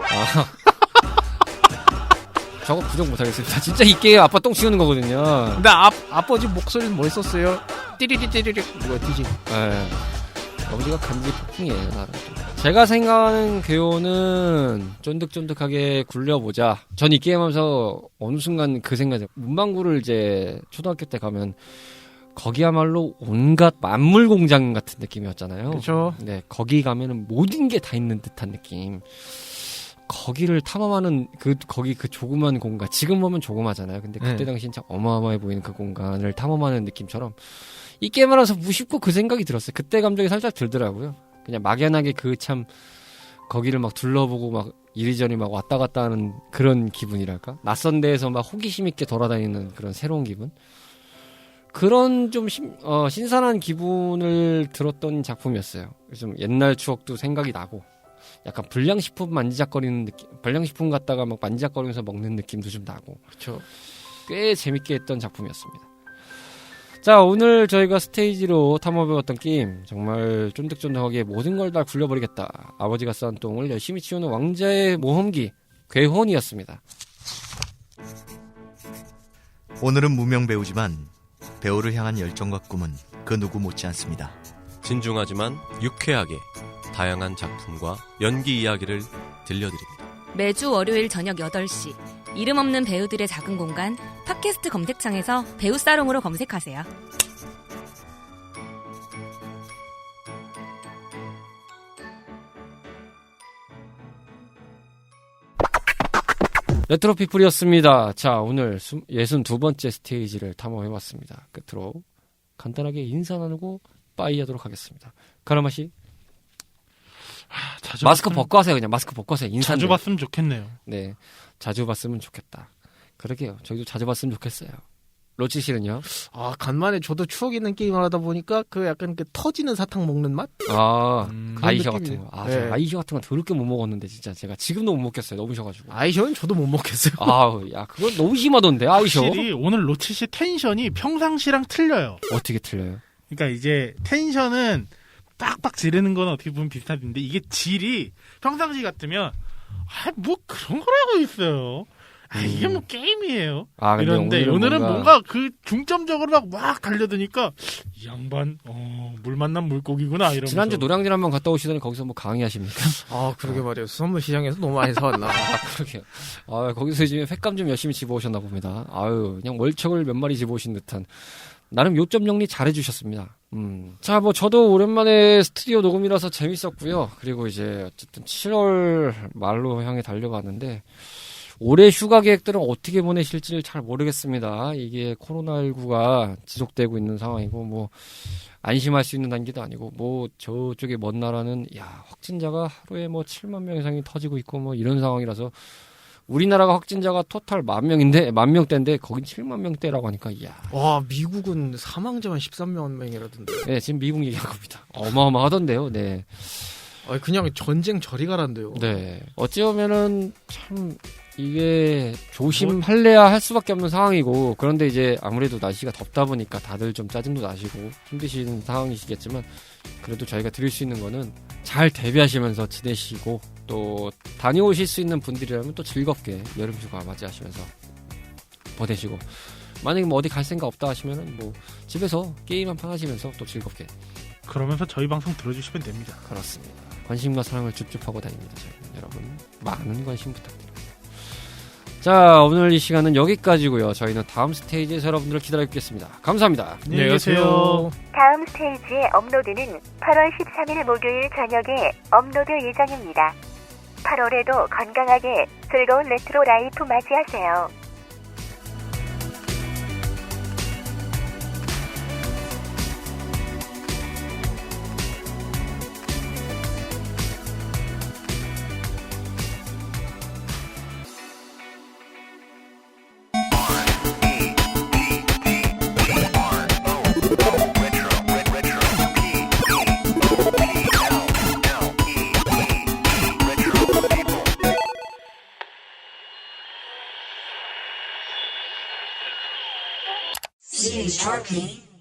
저거 부정 못하겠습니다. 진짜 이 게임 아빠 똥 치우는 거거든요.
근데 아버지 목소리는 멋있었어요. 띠리리띠리리. 이거 뒤지.
네. 아버지가 간지 폭풍이에요, 나름. 제가 생각하는 괴혼은 쫀득쫀득하게 굴려보자. 전 이 게임하면서 어느 순간 그 생각이 문방구를 이제 초등학교 때 가면 거기야말로 온갖 만물 공장 같은 느낌이었잖아요.
그렇죠.
네, 거기 가면은 모든 게 다 있는 듯한 느낌. 거기를 탐험하는 거기 그 조그만 공간. 지금 보면 조그마잖아요. 근데 그때
네.
당시 진짜 어마어마해 보이는 그 공간을 탐험하는 느낌처럼 이 게임을 하면서 무심코 그 생각이 들었어요. 그때 감정이 살짝 들더라고요. 그냥 막연하게 그 참 거기를 막 둘러보고 막 이리저리 막 왔다 갔다 하는 그런 기분이랄까? 낯선 데에서 막 호기심 있게 돌아다니는 그런 새로운 기분? 그런 좀 신선한 기분을 들었던 작품이었어요. 좀 옛날 추억도 생각이 나고 약간 불량식품 만지작거리는 느낌, 불량식품 갖다가 막 만지작거리면서 먹는 느낌도 좀 나고
그렇죠.
꽤 재밌게 했던 작품이었습니다. 자, 오늘 저희가 스테이지로 탐험해봤던 게임 정말 쫀득쫀득하게 모든 걸 다 굴려버리겠다. 아버지가 쌓은 똥을 열심히 치우는 왕자의 모험기 괴혼이었습니다.
오늘은 무명 배우지만 배우를 향한 열정과 꿈은 그 누구 못지 않습니다.
진중하지만 유쾌하게 다양한 작품과 연기 이야기를 들려드립니다.
매주 월요일 저녁 8시 이름 없는 배우들의 작은 공간 팟캐스트 검색창에서 배우 사롱으로 검색하세요.
레트로피플이었습니다. 자, 오늘 62번째 스테이지를 탐험해봤습니다. 끝으로 간단하게 인사 나누고 빠이 하도록 하겠습니다. 카르마 씨, 마스크 벗고 하세요. 그냥 마스크 벗고 하세요. 인사
자주 봤으면 좋겠네요.
네, 자주 봤으면 좋겠다. 그러게요. 저희도 자주 봤으면 좋겠어요. 로치 씨는요?
간만에 저도 추억 있는 게임을 하다 보니까 그 약간 그 터지는 사탕 먹는 맛?
아이셔
느낌이네요.
같은 거.
네.
아이셔 같은 거 더럽게 못 먹었는데 진짜 제가 지금도 못 먹겠어요. 너무 셔가지고.
아이셔는 저도 못 먹겠어요.
야, 그건 너무 심하던데, 아이셔.
확실히 오늘 로치 씨 텐션이 평상시랑 틀려요.
어떻게 틀려요?
그러니까 이제 텐션은 빡빡 지르는 건 어떻게 보면 비슷한데 이게 질이 평상시 같으면 뭐 그런 걸 하고 있어요. 이게 뭐 게임이에요.
근데
이런데 오늘은 뭔가 그 중점적으로 막 달려드니까 이 양반 물 만난 물고기구나 이러면서.
지난주 노량진 한번 갔다 오시더니 거기서 뭐 강의하십니까?
그러게 말이에요. 수산물 시장에서 너무 많이 사왔나.
그러게요. 거기서 지금 횟감 좀 열심히 집어오셨나 봅니다. 그냥 월척을 몇 마리 집어오신 듯한. 나름 요점 정리 잘해주셨습니다. 자, 뭐 저도 오랜만에 스튜디오 녹음이라서 재밌었고요. 그리고 이제 어쨌든 7월 말로 향해 달려가는데 올해 휴가 계획들은 어떻게 보내실지 잘 모르겠습니다. 이게 코로나19가 지속되고 있는 상황이고 뭐 안심할 수 있는 단계도 아니고 뭐 저쪽에 먼 나라는 확진자가 하루에 뭐 7만 명 이상이 터지고 있고 뭐 이런 상황이라서 우리나라가 확진자가 토탈 10,000명대인데 거긴 7만 명대라고 하니까
와, 미국은 사망자만 13만 명이라던데.
네, 지금 미국 얘기한 겁니다. 어마어마하던데요. 네.
그냥 전쟁 저리 가란데요.
네. 어찌 보면은 참 이게 조심할래야 할 수밖에 없는 상황이고 그런데 이제 아무래도 날씨가 덥다 보니까 다들 좀 짜증도 나시고 힘드신 상황이시겠지만 그래도 저희가 드릴 수 있는 거는 잘 대비하시면서 지내시고 또 다녀오실 수 있는 분들이라면 또 즐겁게 여름휴가 맞이하시면서 보내시고 만약에 뭐 어디 갈 생각 없다 하시면은 뭐 집에서 게임 한 판 하시면서 또 즐겁게
그러면서 저희 방송 들어주시면 됩니다.
그렇습니다. 관심과 사랑을 줍줍하고 다닙니다. 저희는 여러분 많은 관심 부탁드립니다. 자, 오늘 이 시간은 여기까지고요. 저희는 다음 스테이지에서 여러분들을 기다리겠습니다. 감사합니다.
안녕히 계세요.
다음 스테이지의 업로드는 8월 13일 목요일 저녁에 업로드 예정입니다. 8월에도 건강하게 즐거운 레트로 라이프 맞이하세요.
CHRP